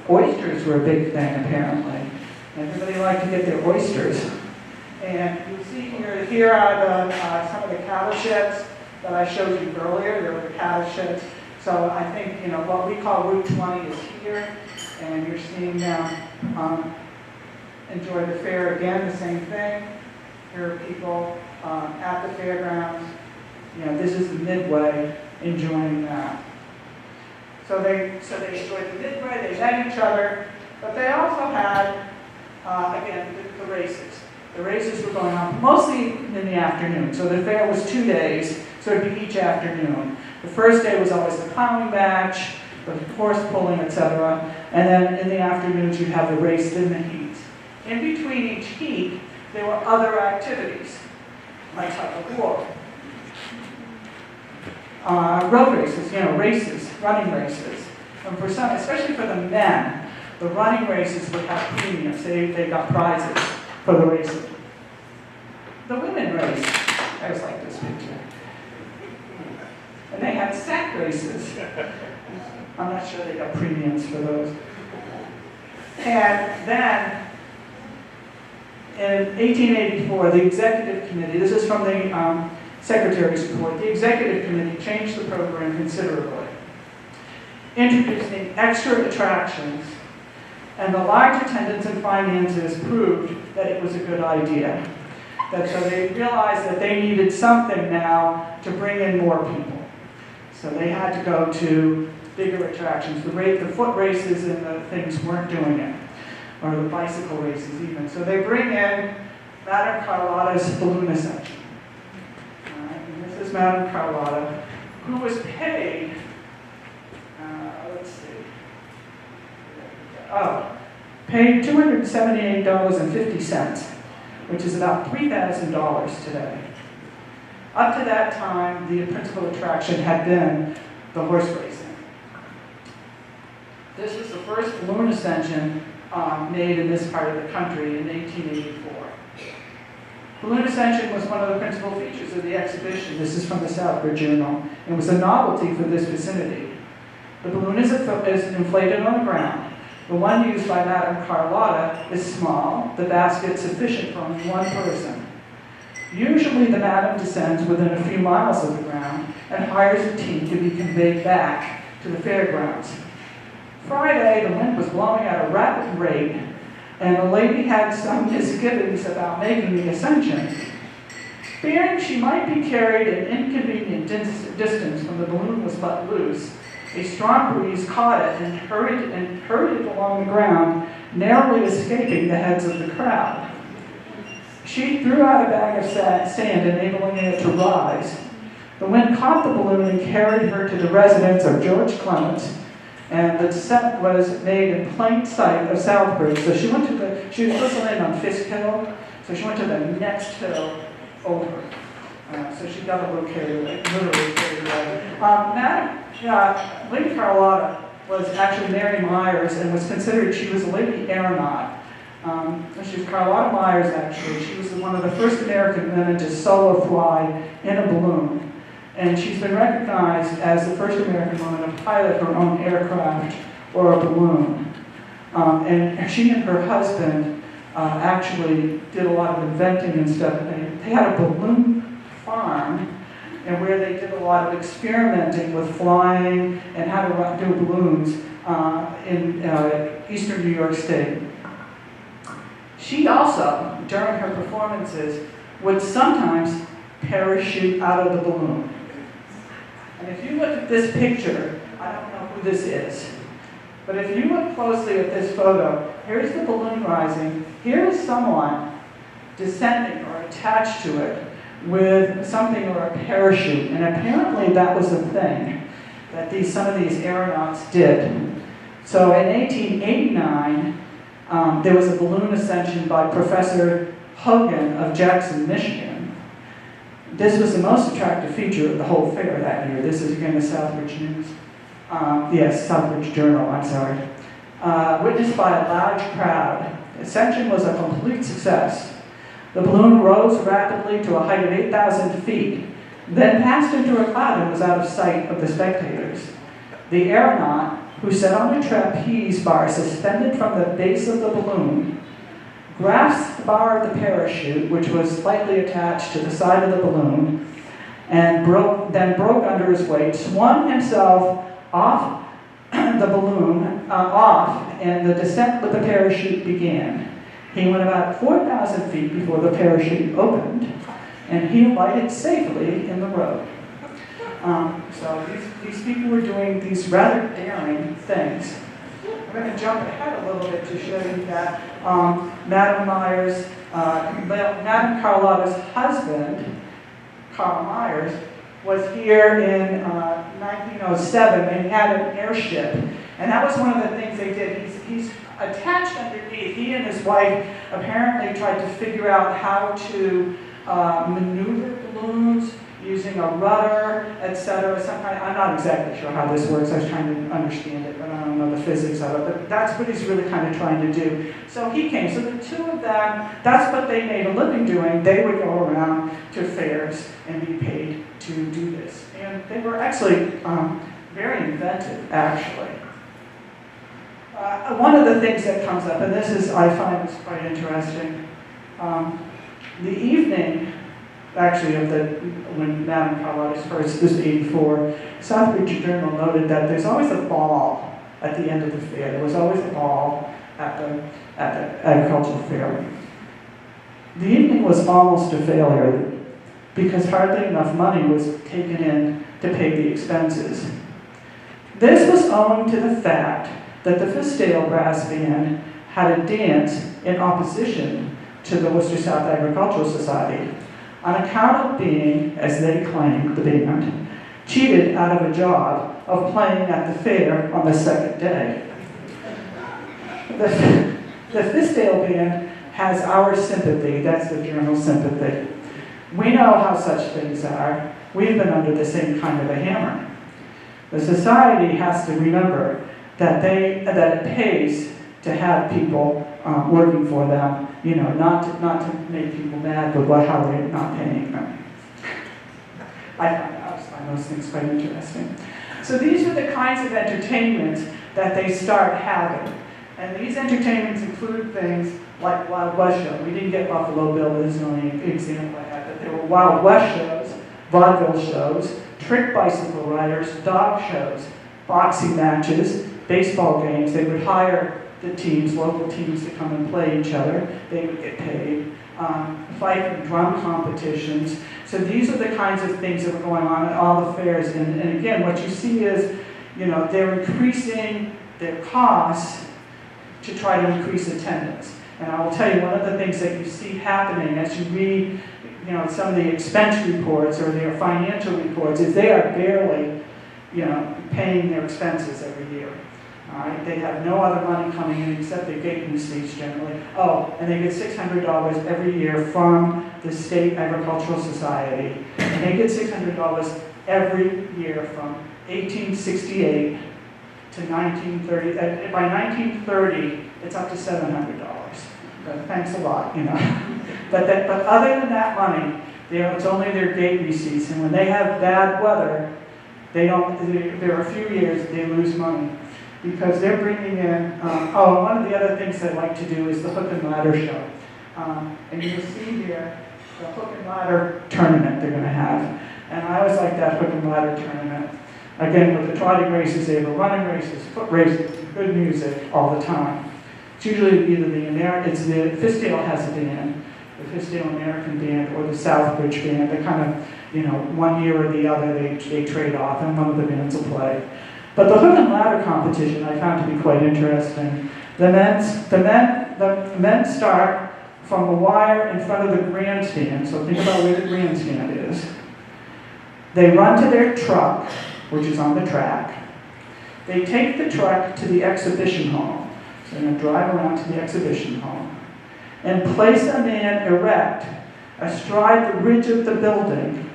Oysters were a big thing, apparently. Everybody liked to get their oysters. And you see here are some of the cattle sheds that I showed you earlier. There were the cattle sheds. So I think, what we call Route 20 is here. And you're seeing them enjoy the fair again, the same thing. Here are people at the fairgrounds. This is the midway enjoying that. So they enjoyed the midway, they met each other, but they also had, again, the races. The races were going on mostly in the afternoon. So the fair was 2 days, so it'd be each afternoon. The first day was always the plowing match, the horse pulling, etc. And then in the afternoons you'd have the race, then the heats. In between each heat, there were other activities, like tug of war. Road races, races, running races. And for some, especially for the men, the running races would have premiums. They got prizes for the racing. The women race, I just like this picture. And they had sack races. I'm not sure they got premiums for those. And then, in 1884, the executive committee, this is from the Secretary's report, the executive committee changed the program considerably, introducing extra attractions, and the large attendance and finances proved that it was a good idea. So they realized that they needed something now to bring in more people. So they had to go to bigger attractions. The foot races and the things weren't doing it, or the bicycle races even. So they bring in Madame Carlotta's balloon ascension. And this is Madame Carlotta, who was paid, paid $278.50, which is about $3,000 today. Up to that time, the principal attraction had been the horse racing. This was the first balloon ascension made in this part of the country in 1884. Balloon ascension was one of the principal features of the exhibition. This is from the Sturbridge Journal. It was a novelty for this vicinity. The balloon is inflated on the ground. The one used by Madame Carlotta is small, the basket sufficient for only one person. Usually the Madame descends within a few miles of the ground and hires a team to be conveyed back to the Fairgrounds. Friday, the wind was blowing at a rapid rate, and the lady had some misgivings about making the ascension. Fearing she might be carried an inconvenient distance when the balloon was let loose, a strong breeze caught it and hurried it along the ground, narrowly escaping the heads of the crowd. She threw out a bag of sand, enabling it to rise. The wind caught the balloon and carried her to the residence of George Clements, and the descent was made in plain sight of Southbridge. So she was supposed to land on Fisk Hill, so she went to the next hill over. So she got a little carried away, literally carried away. Lady Carlotta was actually Mary Myers and was considered, she was a lady aeronaut. She was Carlotta Myers, actually. She was one of the first American women to solo fly in a balloon. And she's been recognized as the first American woman to pilot her own aircraft or a balloon. And she and her husband actually did a lot of inventing and stuff. They had a balloon farm, and where they did a lot of experimenting with flying and how to do balloons in eastern New York State. She also, during her performances, would sometimes parachute out of the balloon. And if you look at this picture, I don't know who this is, but if you look closely at this photo, here's the balloon rising, here is someone descending or attached to it with something or a parachute, and apparently that was a thing that some of these aeronauts did. So in 1889, there was a balloon ascension by Professor Hogan of Jackson, Michigan. This was the most attractive feature of the whole fair that year. This is again the Southbridge News. Southbridge Journal, I'm sorry. Witnessed by a large crowd, the ascension was a complete success. The balloon rose rapidly to a height of 8,000 feet, then passed into a cloud and was out of sight of the spectators. The aeronaut, who sat on a trapeze bar suspended from the base of the balloon, grasped the bar of the parachute, which was slightly attached to the side of the balloon, and then broke under his weight, swung himself off the balloon, and the descent with the parachute began. He went about 4,000 feet before the parachute opened, and he alighted safely in the road. So these people were doing these rather daring things. I'm going to jump ahead a little bit to show you that Madame Carlotta's husband, Carl Myers, was here in 1907 and had an airship. And that was one of the things they did. He's attached underneath. He and his wife apparently tried to figure out how to maneuver balloons using a rudder, etc. I'm not exactly sure how this works. I was trying to understand it, but I don't know the physics of it. But that's what he's really kind of trying to do. So he came. So the two of them, that's what they made a living doing. They would go around to fairs and be paid to do this. And they were actually very inventive, actually. One of the things that comes up, and this is, I find this quite interesting, the evening, actually, when Madame Carlotta's first, this was 84, Southbridge Journal noted that there's always a ball at the end of the fair. There was always a ball at the agricultural fair. The evening was almost a failure because hardly enough money was taken in to pay the expenses. This was owing to the fact that the Fiskdale Brass Band had a dance in opposition to the Worcester South Agricultural Society on account of being, as they claimed, the band, cheated out of a job of playing at the fair on the second day. The Fiskdale Band has our sympathy. That's the journal's sympathy. We know how such things are. We've been under the same kind of a hammer. The society has to remember that it pays to have people working for them, not to make people mad with how they're not paying them. I find those things quite interesting. So these are the kinds of entertainments that they start having. And these entertainments include things like Wild West Show. We didn't get Buffalo Bill, this is the only example I had, but there were Wild West shows, vaudeville shows, trick bicycle riders, dog shows, boxing matches, baseball games. They would hire the teams, local teams, to come and play each other. They would get paid. Fight and drum competitions. So these are the kinds of things that were going on at all the fairs. And again, what you see is, they're increasing their costs to try to increase attendance. And I will tell you, one of the things that you see happening as you read, some of the expense reports or their financial reports is they are barely, paying their expenses every year. All right, they have no other money coming in except their gate receipts generally. Oh, and they get $600 every year from the State Agricultural Society. And they get $600 every year from 1868 to 1930. By 1930, it's up to $700. But thanks a lot, But other than that money, it's only their gate receipts. And when they have bad weather, there are a few years they lose money because they're bringing in, one of the other things they like to do is the hook and ladder show. And you'll see here the hook and ladder tournament they're going to have. And I always like that hook and ladder tournament. Again, with the trotting races, they have running races, foot races, good music all the time. It's usually either the Fiskdale has a band, the Fiskdale American Band, or the Southbridge Band. They kind of, one year or the other, they trade off, and one of the bands will play. But the hook and ladder competition I found to be quite interesting. The men start from the wire in front of the grandstand. So think about where the grandstand is. They run to their truck, which is on the track. They take the truck to the exhibition hall. So they're going to drive around to the exhibition hall and place a man erect astride the ridge of the building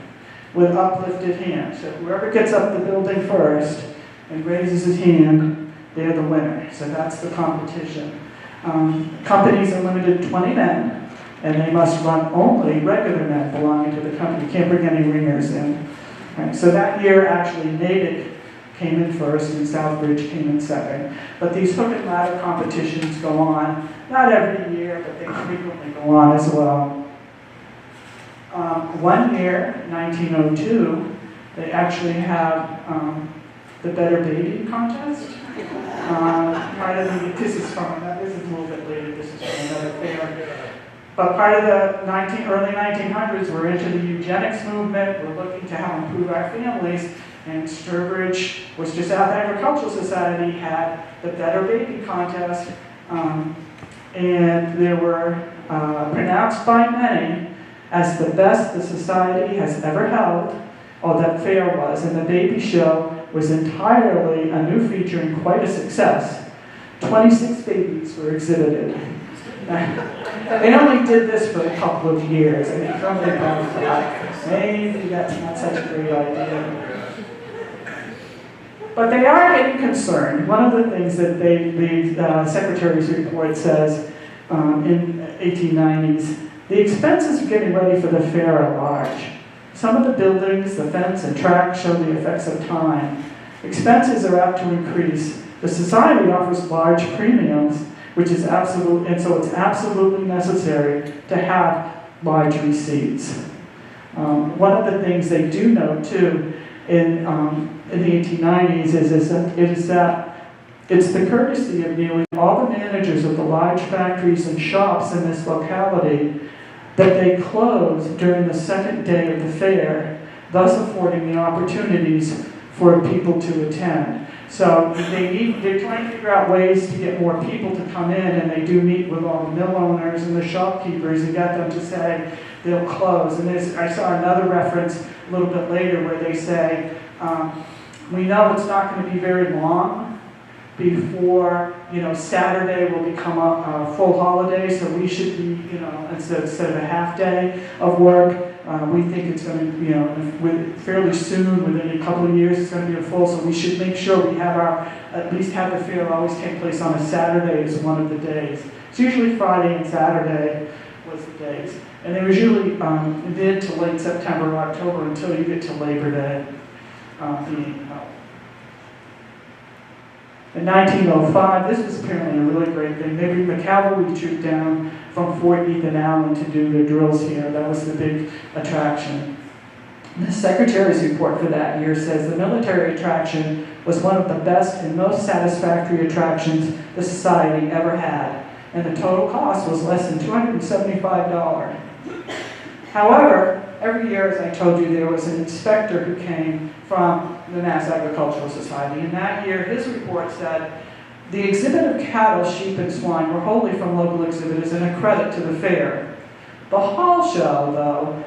with uplifted hands. So whoever gets up the building first and raises his hand, they're the winner. So that's the competition. Companies are limited to 20 men, and they must run only regular men belonging to the company. You can't bring any ringers in. Right? So that year, actually, Natick came in first, and Southbridge came in second. But these hook and ladder competitions go on, not every year, but they frequently go on as well. One year, 1902, they actually have the Better Baby contest. This is a little bit later. This is from another fair. But part of the early 1900s, we're into the eugenics movement. We're looking to how to improve our families. And Sturbridge, Worcester South Agricultural Society had the Better Baby Contest. And they were pronounced by many as the best the society has ever held. Oh, that fair was. And the baby show was entirely a new feature and quite a success. 26 babies were exhibited. They only did this for a couple of years. I mean, some of them thought, maybe that's not such a great idea. But they are getting concerned. One of the things that the Secretary's report says in 1890s, the expenses of getting ready for the fair are large. Some of the buildings, the fence, and track show the effects of time. Expenses are apt to increase. The society offers large premiums, which is absolute, and so it's absolutely necessary to have large receipts. One of the things they do note too in the 1890s is that it's the courtesy of nearly all the managers of the large factories and shops in this locality that they close during the second day of the fair, thus affording the opportunities for people to attend. So they're trying to figure out ways to get more people to come in, and they do meet with all the mill owners and the shopkeepers and get them to say they'll close. And I saw another reference a little bit later where they say, we know it's not going to be very long before, Saturday will become a full holiday, so we should be, instead of a half day of work, we think it's going to, fairly soon, within a couple of years, it's going to be a full, so we should make sure we have at least have the fair always take place on a Saturday as one of the days. It's usually Friday and Saturday was the days. And they was usually mid to late September or October until you get to Labor Day being held. In 1905, this was apparently a really great thing. They bring the cavalry troop down from Fort Ethan Allen to do their drills here. That was the big attraction. The Secretary's report for that year says the military attraction was one of the best and most satisfactory attractions the society ever had, and the total cost was less than $275. However, every year, as I told you, there was an inspector who came from the Mass Agricultural Society, and that year his report said, the exhibit of cattle, sheep, and swine were wholly from local exhibitors and a credit to the fair. The hall show,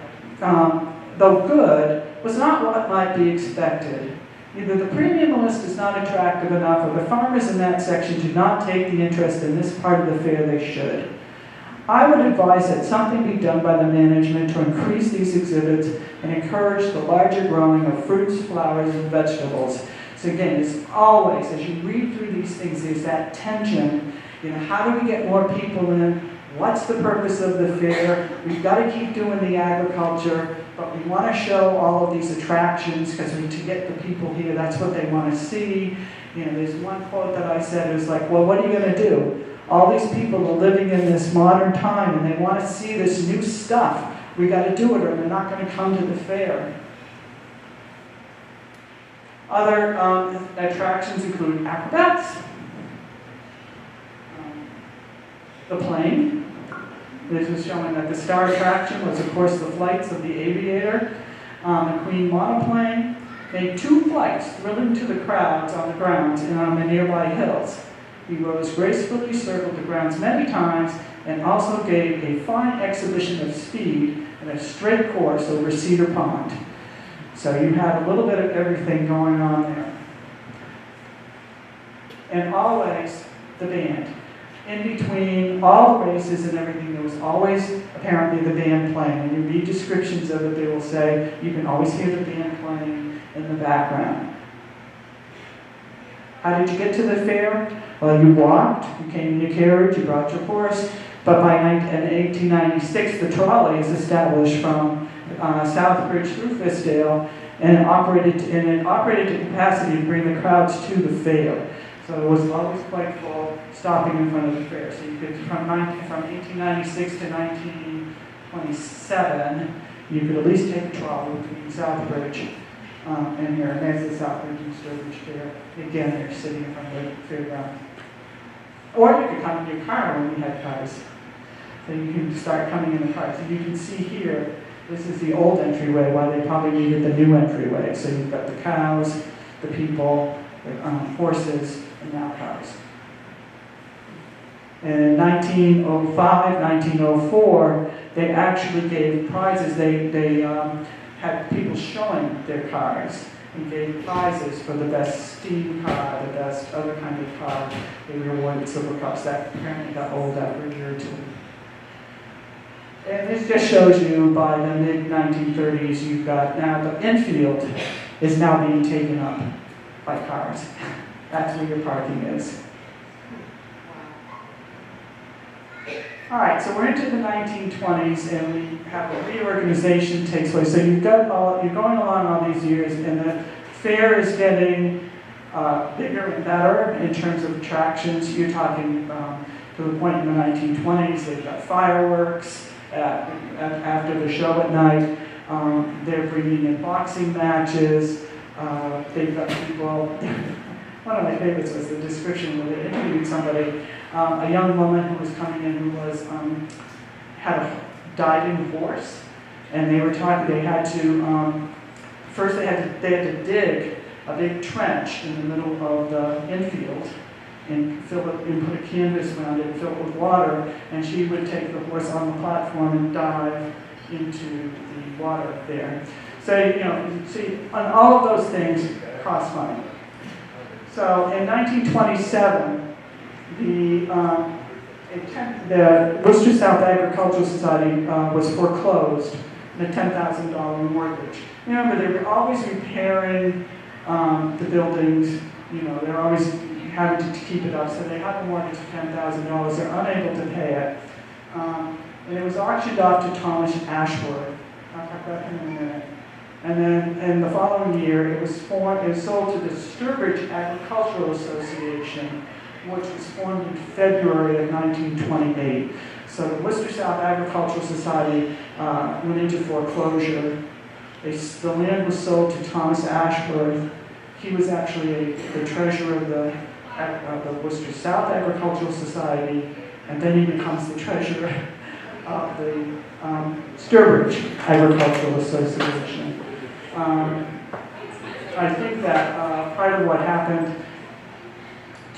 though good, was not what might be expected. Either the premium list is not attractive enough, or the farmers in that section do not take the interest in this part of the fair they should. I would advise that something be done by the management to increase these exhibits and encourage the larger growing of fruits, flowers, and vegetables. So again, it's always, as you read through these things, there's that tension. How do we get more people in? What's the purpose of the fair? We've got to keep doing the agriculture, but we want to show all of these attractions because to get the people here, that's what they want to see. There's one quote that I said, it was like, well, what are you going to do? All these people are living in this modern time and they want to see this new stuff. We got to do it or they're not going to come to the fair. Other attractions include acrobats, the plane. This was showing that the star attraction was, of course, the flights of the aviator, the Queen monoplane. Made 2 flights, thrilling to the crowds on the grounds and on the nearby hills. He rose gracefully, circled the grounds many times, and also gave a fine exhibition of speed in a straight course over Cedar Pond. So you had a little bit of everything going on there. And always the band. In between all the races and everything, there was always apparently the band playing. When you read descriptions of it, they will say you can always hear the band playing in the background. How did you get to the fair? Well, you walked, you came in your carriage, you brought your horse, but by 1896, the trolley is established from Southbridge through Fiskdale, and it operated to capacity to bring the crowds to the fair. So it was always quite full, stopping in front of the fair. So you could, from 1896 to 1927, you could at least take a trolley between Southbridge and here, and there's the Southbridge and Sturbridge Fair. Again, they're sitting in front of the fairgrounds. Or you could come in your car when we had cars. So you can start coming in the parks. And you can see here, this is the old entryway, why they probably needed the new entryway. So you've got the cows, the people, the horses, and now cars. And in 1905, 1904, they actually gave prizes. They had people showing their cars and gave prizes for the best steam car, the best other kind of car. They rewarded silver cups. That apparently got old after a year or two. And this just shows you by the mid-1930s, you've got now the infield is now being taken up by cars. That's where your parking is. All right, so we're into the 1920s, and we have a reorganization takes place. So you're going along all these years, and the fair is getting bigger and better in terms of attractions. You're talking to the point in the 1920s, they've got fireworks after the show at night. They're bringing in boxing matches. They've got people. One of my favorites was the description where they interviewed somebody, a young woman who was coming in who was had a dying horse, and they were talking. They had to first they had to dig a big trench in the middle of the infield and fill it and put a canvas around it and fill it with water, and she would take the horse on the platform and dive into the water there. So you see, on all of those things cost money. So in 1927, the Worcester South Agricultural Society was foreclosed on a $10,000 mortgage. Remember, they were always repairing the buildings. They're always having to keep it up. So they had a mortgage of $10,000. They're unable to pay it, and it was auctioned off to Thomas Ashworth. I'll talk about him in a minute. And then in the following year, it was sold to the Sturbridge Agricultural Association, which was formed in February of 1928. So the Worcester South Agricultural Society went into foreclosure. The land was sold to Thomas Ashworth. He was actually the treasurer of the Worcester South Agricultural Society, and then he becomes the treasurer of the Sturbridge Agricultural Association. I think that part of what happened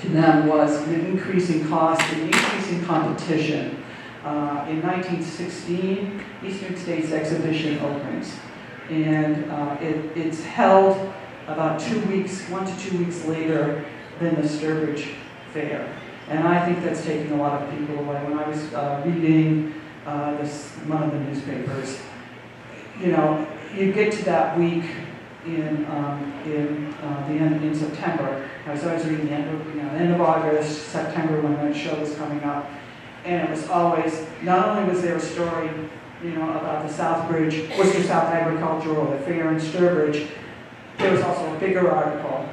to them was an increasing cost, an increasing competition. In 1916, Eastern States Exhibition opens, and it's held about 1 to 2 weeks later than the Sturbridge Fair. And I think that's taking a lot of people away. When I was reading one of the newspapers, you get to that week in September. I was always reading the end of August, September, when that show was coming up, and it was always, not only was there a story, about the Southbridge, Worcester South Agricultural, the fair in Sturbridge, there was also a bigger article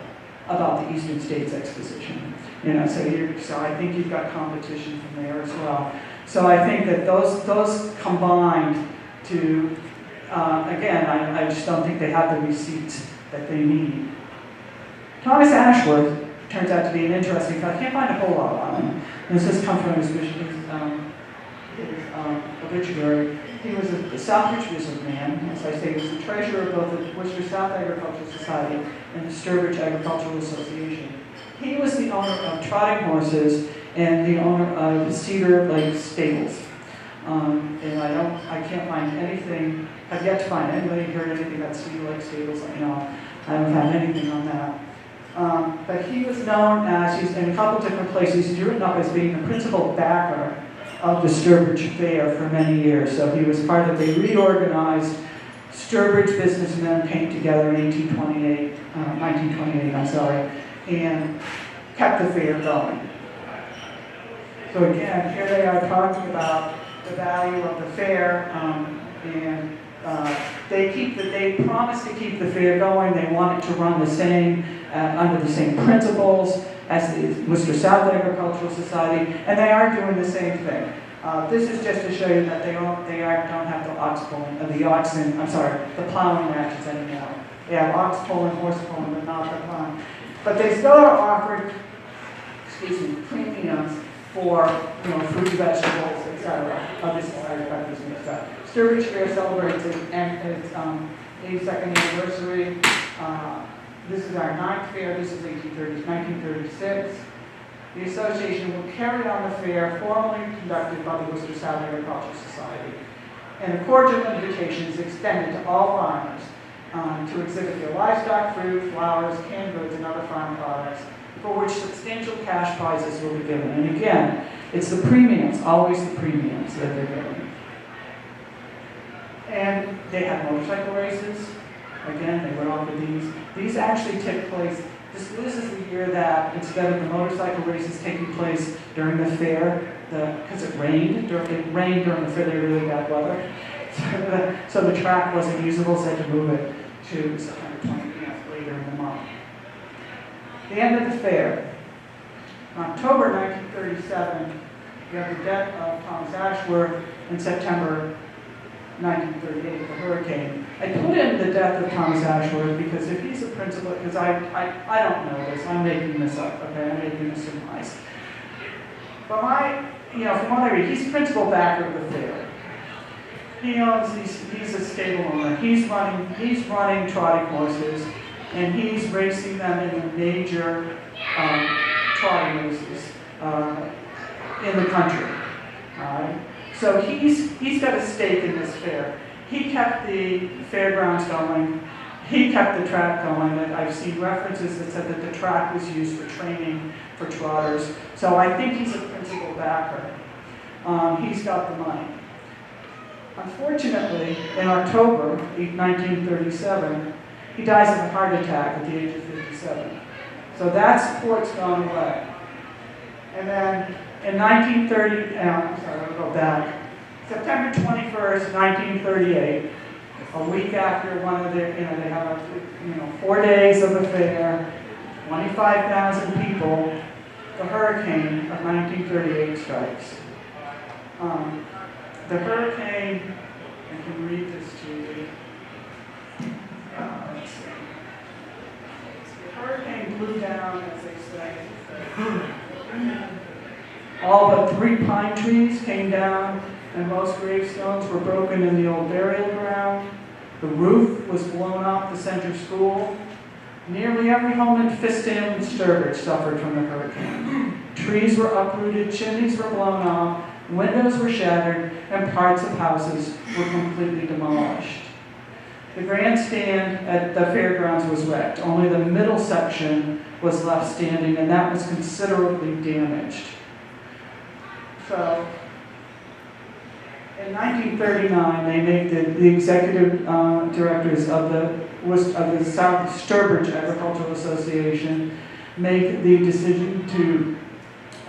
about the Eastern States Exposition. So I think you've got competition from there as well. So I think that those combined to, again, I just don't think they have the receipts that they need. Thomas Ashworth turns out to be an interesting fellow. I can't find a whole lot on him. This has come from his obituary. He was a Southbridge businessman. As I say, he was the treasurer of both the Worcester South Agricultural Society and the Sturbridge Agricultural Association. He was the owner of trotting horses and the owner of Cedar Lake Stables. And I can't find anything, I've yet to find anybody heard anything about Cedar Lake Stables. I haven't found anything on that. But he was known as, he's in a couple different places, he's written up as being the principal backer of the Sturbridge Fair for many years. So he was part of, they reorganized Sturbridge businessmen came together in 1928, and kept the fair going. So again, here they are talking about the value of the fair, and they promise to keep the fair going. They want it to run the same, under the same principles as the Worcester South Agricultural Society, and they are doing the same thing. This is just to show you that they don't have the the plowing matches anymore. They have ox pulling, horse pulling, but not the plowing. But they still are offered, premiums for fruit, vegetables, etc. This is how you got this mixed up. Sturbridge Fair celebrates its 82nd anniversary. This is our 9th fair. This is 1936. The association will carry on the fair formally conducted by the Worcester South Agricultural Society. And a cordial invitation is extended to all farmers to exhibit their livestock, fruit, flowers, canned goods, and other farm products, for which substantial cash prizes will be given. And again, it's the premiums, always the premiums that they're giving. And they have motorcycle races. Again, they would offer these. These actually take place, this is the year that instead of the motorcycle races taking place during the fair, because it rained during the fair, they had really bad weather. So the track wasn't usable, so they had to move it to September 20th later in the month. The end of the fair. In October 1937, you have the death of Thomas Ashworth. In September 1938, the hurricane. I put in the death of Thomas Ashworth because if he's a principal, because I don't know this, I'm making this up, okay, I'm making this surmise. But from what I read, he's principal backer of the fair. He owns he's a stable owner. He's running trotting horses, and he's racing them in the major trotting races in the country. All right? So he's got a stake in this fair. He kept the fairgrounds going. He kept the track going. I've seen references that said that the track was used for training for trotters. So I think he's a principal backer. He's got the money. Unfortunately, in October 1937, he dies of a heart attack at the age of 57. So that support's gone away. And then in 1930, I'll go back. September 21st, 1938, a week after one of their, they have 4 days of the fair, 25,000 people, the hurricane of 1938 strikes. The hurricane, I can read this to you. Let's see. The hurricane blew down, as they say. All but 3 pine trees came down, and most gravestones were broken in the old burial ground. The roof was blown off the center school. Nearly every home in Fisdale and Sturbridge suffered from the hurricane. Trees were uprooted, chimneys were blown off, windows were shattered, and parts of houses were completely demolished. The grandstand at the fairgrounds was wrecked. Only the middle section was left standing, and that was considerably damaged. So, in 1939, they make the executive directors of the South Sturbridge Agricultural Association make the decision to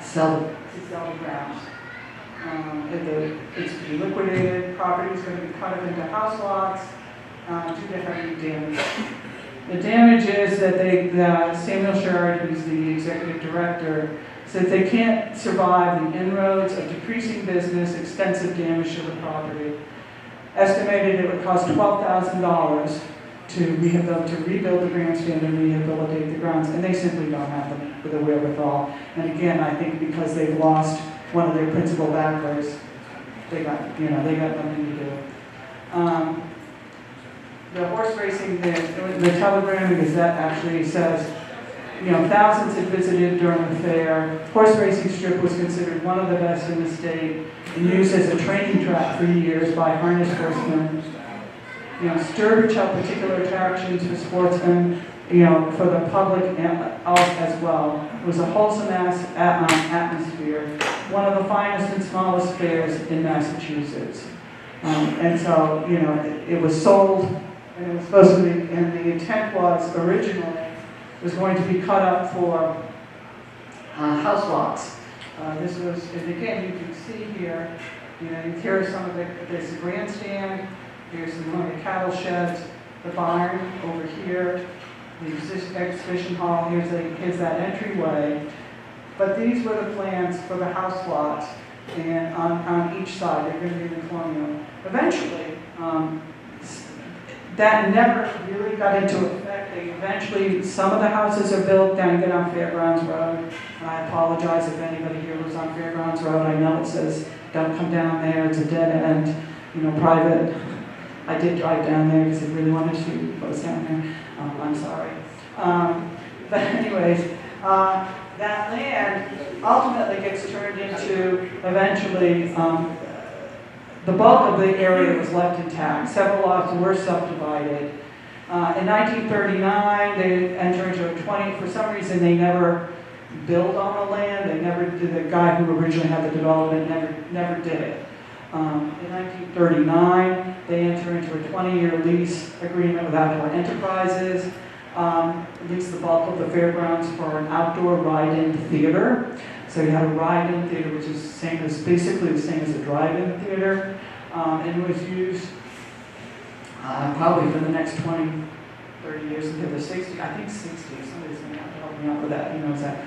sell the grounds. It's to be liquidated. Property is going to be cut up into house lots due to heavy damage. The damage is that Samuel Sherrod, who's the executive director, said they can't survive the inroads of decreasing business, extensive damage to the property. Estimated it would cost $12,000 to rebuild the grandstand and rehabilitate the grounds, and they simply don't have the wherewithal. And again, I think because they've lost one of their principal backers, they got nothing to do. The horse racing, the Telegram and Gazette actually says, thousands had visited during the fair. Horse racing strip was considered one of the best in the state and used as a training track for years by harness horsemen. Sturbridge held particular attractions for sportsmen, for the public as well. It was a wholesome atmosphere, one of the finest and smallest fairs in Massachusetts. And so, it was sold, and it was supposed to be, and the intent was originally, was going to be cut up for house lots. This was, and again, you can see here, here's some of there's the grandstand, here's one of the cattle sheds, the barn over here, the exhibition hall, here's that entryway. But these were the plans for the house lots, and on each side, they're going to be in the colonial. Eventually, that never really got into effect. Eventually, some of the houses are built down on Fairgrounds Road. And I apologize if anybody here lives on Fairgrounds Road. I know it says don't come down there, it's a dead end, private. I did drive down there because I really wanted to see what was down there. I'm sorry. But anyways, that land ultimately gets turned into, eventually, the bulk of the area was left intact. Several lots were subdivided. In 1939, they entered into a 20, for some reason they never built on the land. They never did, the guy who originally had the development never did it. In 1939, they entered into a 20-year lease agreement with Outdoor Enterprises, leased the bulk of the fairgrounds for an outdoor ride-in theater. So you had a ride-in theater, which is basically the same as a drive-in theater, and it was used probably for the next 20, 30 years until the 60s. I think 60s. Somebody's going to have to help me out with that. He knows that.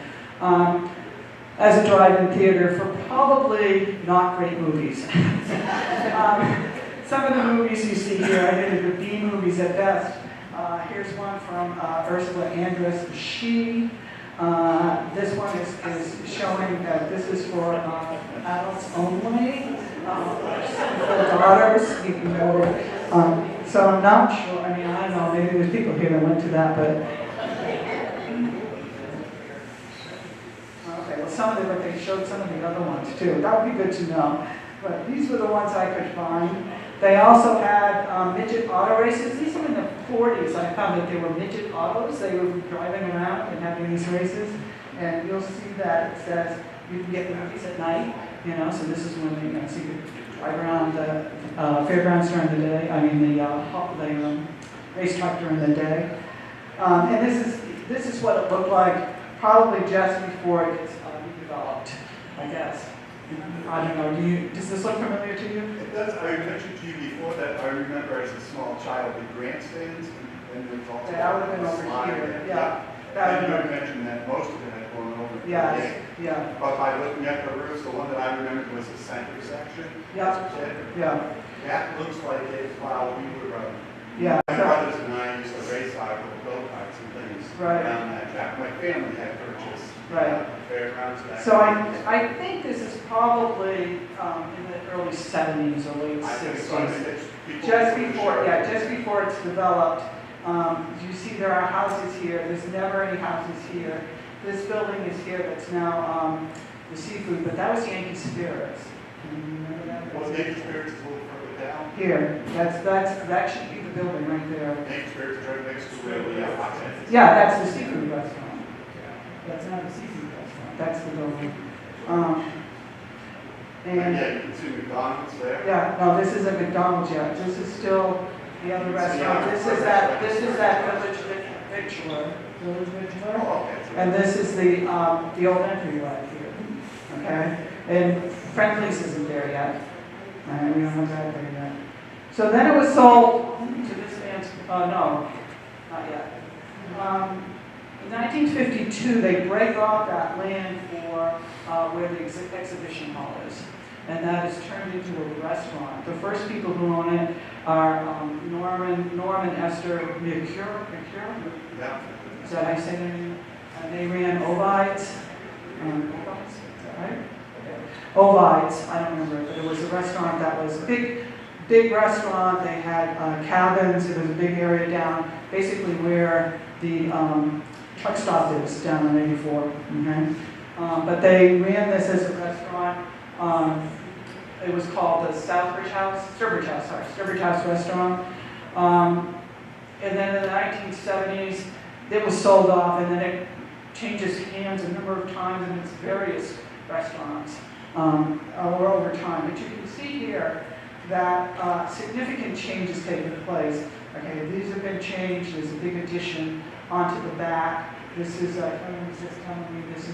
As a drive-in theater for probably not great movies. Some of the movies you see here, I think, are B movies at best. Here's one from Ursula Andress, She. This one is showing that this is for adults only, for daughters. So I'm not sure, I don't know, maybe there's people here that went to that, but some of them, they showed some of the other ones too. That would be good to know. But these were the ones I could find. They also had midget auto races. These were in the 40s. I found that they were midget autos. They were driving around and having these races. And you'll see that it says you can get the movies at night. So this is when they, so you could drive around the fairgrounds during the day. The racetrack during the day. And this is what it looked like, probably just before it gets developed, I guess. I don't know. Does this look familiar to you? It does. I mentioned to you before that I remember as a small child the grandstands and the vault. That would have been over here. Yeah. And you had mentioned that most of it had gone over. Yes. Yeah. But by looking at the roofs, the one that I remembered was the center section. Yeah. Yeah. That looks like it while we were running. Yeah. My brothers and I used to race out with go-karts and things around that track. My family had purchased fairgrounds. So I think this is probably in the early 70s or late 60s. Just before it's developed. You see there are houses here. There's never any houses here. This building is here that's now the seafood, but that was Yankee Spirits. Can you remember that? Well, Yankee Spirits is a little further down. Here, that should be the building right there. Yankee Spirits is right next to where the hot tent is. Yeah, that's the seafood restaurant. That's not a seafood restaurant. That's the building. And yeah, you can see McDonald's there. Yeah, no, this isn't McDonald's yet. This is still the other restaurant. This is that Village Victualler. Village Victualler. Oh, okay. And this is the old entryway here. Okay? And Friendly's isn't there yet. We don't have that there yet. So then it was sold to this man's, no, not yet. In 1952, they break off that land for where the exhibition hall is. And that is turned into a restaurant. The first people who own it are Norm and Esther McCure. Yeah. Is that how you say their name? They ran Ovides. Ovides, is that right? Ovides, I don't remember, but it was a restaurant that was a big restaurant. They had cabins. It was a big area down, basically where the truck stop is down on 84. Okay? But they ran this as a restaurant. It was called the Sturbridge House Restaurant. And then in the 1970s, it was sold off, and then it changes hands a number of times, and it's various restaurants over time. But you can see here that significant change has taken place. Okay, these have been changed. There's a big addition onto the back. This is telling me this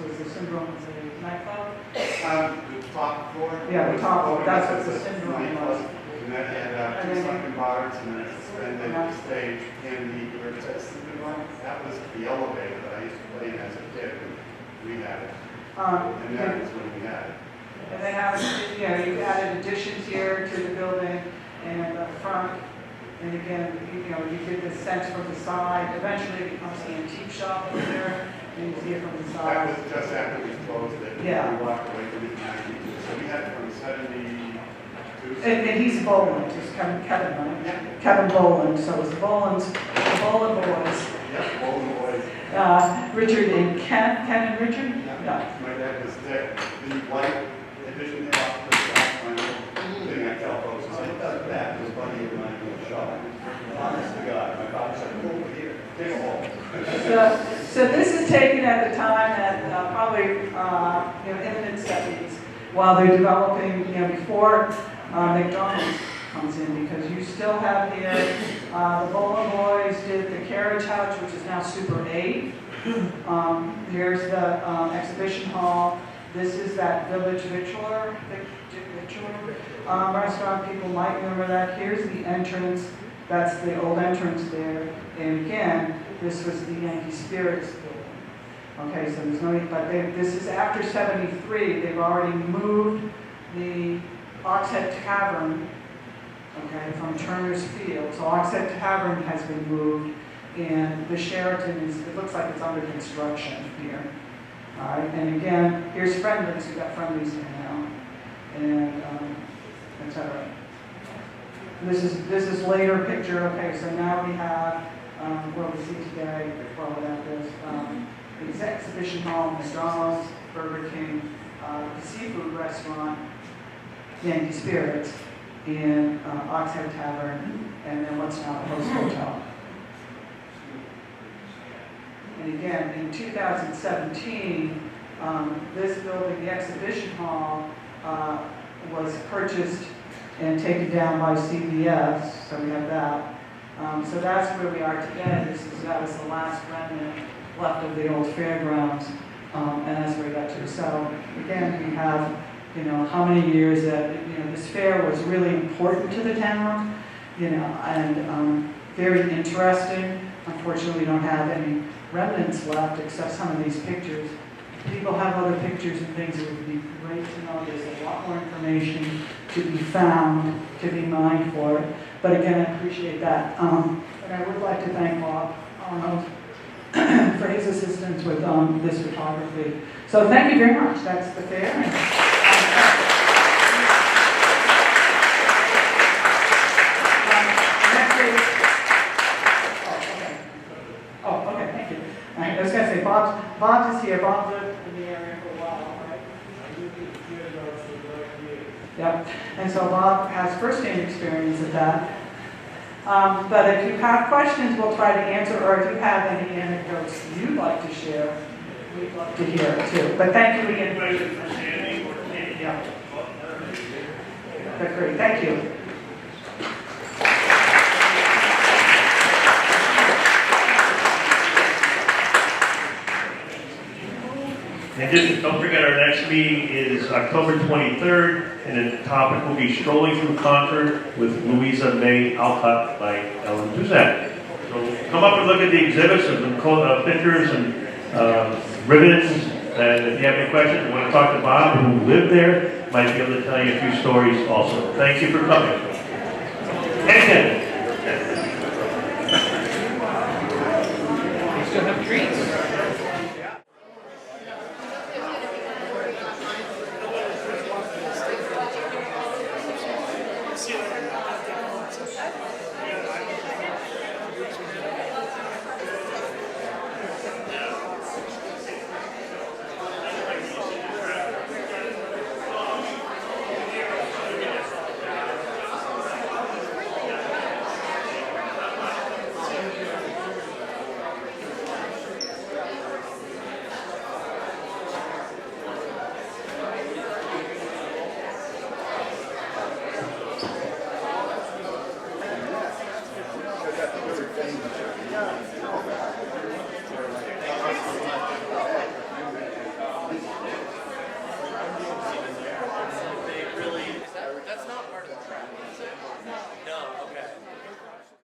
was the Syndrome of the nightclub. The top floor. Yeah, the top floor. That's what the Syndrome was. And that had two sunken bars and then suspended stage in the where it says Syndrome. That was the elevator that I used to play in as a kid. We had it. And that was when we had it. And they have, you added additions here to the building and the front. And again, you get this sense from the side. Eventually it becomes an antique shop over there, and you see it from the side. That was just after we closed it. Yeah. We walked away from it in 92. So we had it from the 72. And he's Boland, he's Kevin, right? Yeah. Kevin Boland, so it's the Boland boys. Yeah, Boland boys. Richard and Ken and Richard? Yeah. My dad was there. The white edition there off the top, my thing I tell folks, I said, look at that, this buddy of mine in the shop. Honest to God, my father said, come over here, take a hole. So this is taken at the time that probably in the mid-70s, while they're developing, before McDonald's comes in, because you still have here, the Boland boys did the carriage house, which is now Super 8. Here's the exhibition hall. This is that Village Victualler restaurant. People might remember that. Here's the entrance. That's the old entrance there. And again, this was the Yankee Spirits building. Okay, so there's no, but this is after 73. They've already moved the Oxhead Tavern, okay, from Turner's Field. So Oxhead Tavern has been moved, and the Sheraton is, it looks like it's under construction here. All right, and again, here's Friendly's. We've got Friendly's here now, and et cetera. This is later picture. Okay, so now we have what we see today. Before that, there's the exhibition hall, McDonald's, Burger King, the seafood restaurant, Yankee Spirits, and Oxhead Tavern, and then what's now the Post Hotel. And again, in 2017, this building, the exhibition hall, was purchased and taken down by CBS, so we have that. So that's where we are today. That was the last remnant left of the old Fairgrounds, and that's where we got to. So again, we have, how many years that, this fair was really important to the town, and very interesting. Unfortunately, we don't have any remnants left except some of these pictures. If people have other pictures and things, it would be great to know. There's a lot more information to be found, to be mined for it. But again, I appreciate that. And I would like to thank Bob Arnold for his assistance with this photography. So thank you very much. That's the fair. I was going to say, Bob is here. Bob lived in the area for a while, right? Yep. And so Bob has first-hand experience of that. But if you have questions, we'll try to answer, or if you have any anecdotes you'd like to share, we'd love to hear it too. But thank you again. Yeah. That's great. Thank you. And just don't forget, our next meeting is October 23rd, and the topic will be Strolling Through Concord with Louisa May Alcott by Ellen Duzak. So come up and look at the exhibits and the pictures and ribbons. And if you have any questions, you want to talk to Bob, who lived there, might be able to tell you a few stories also. Thank you for coming. And We still have treats.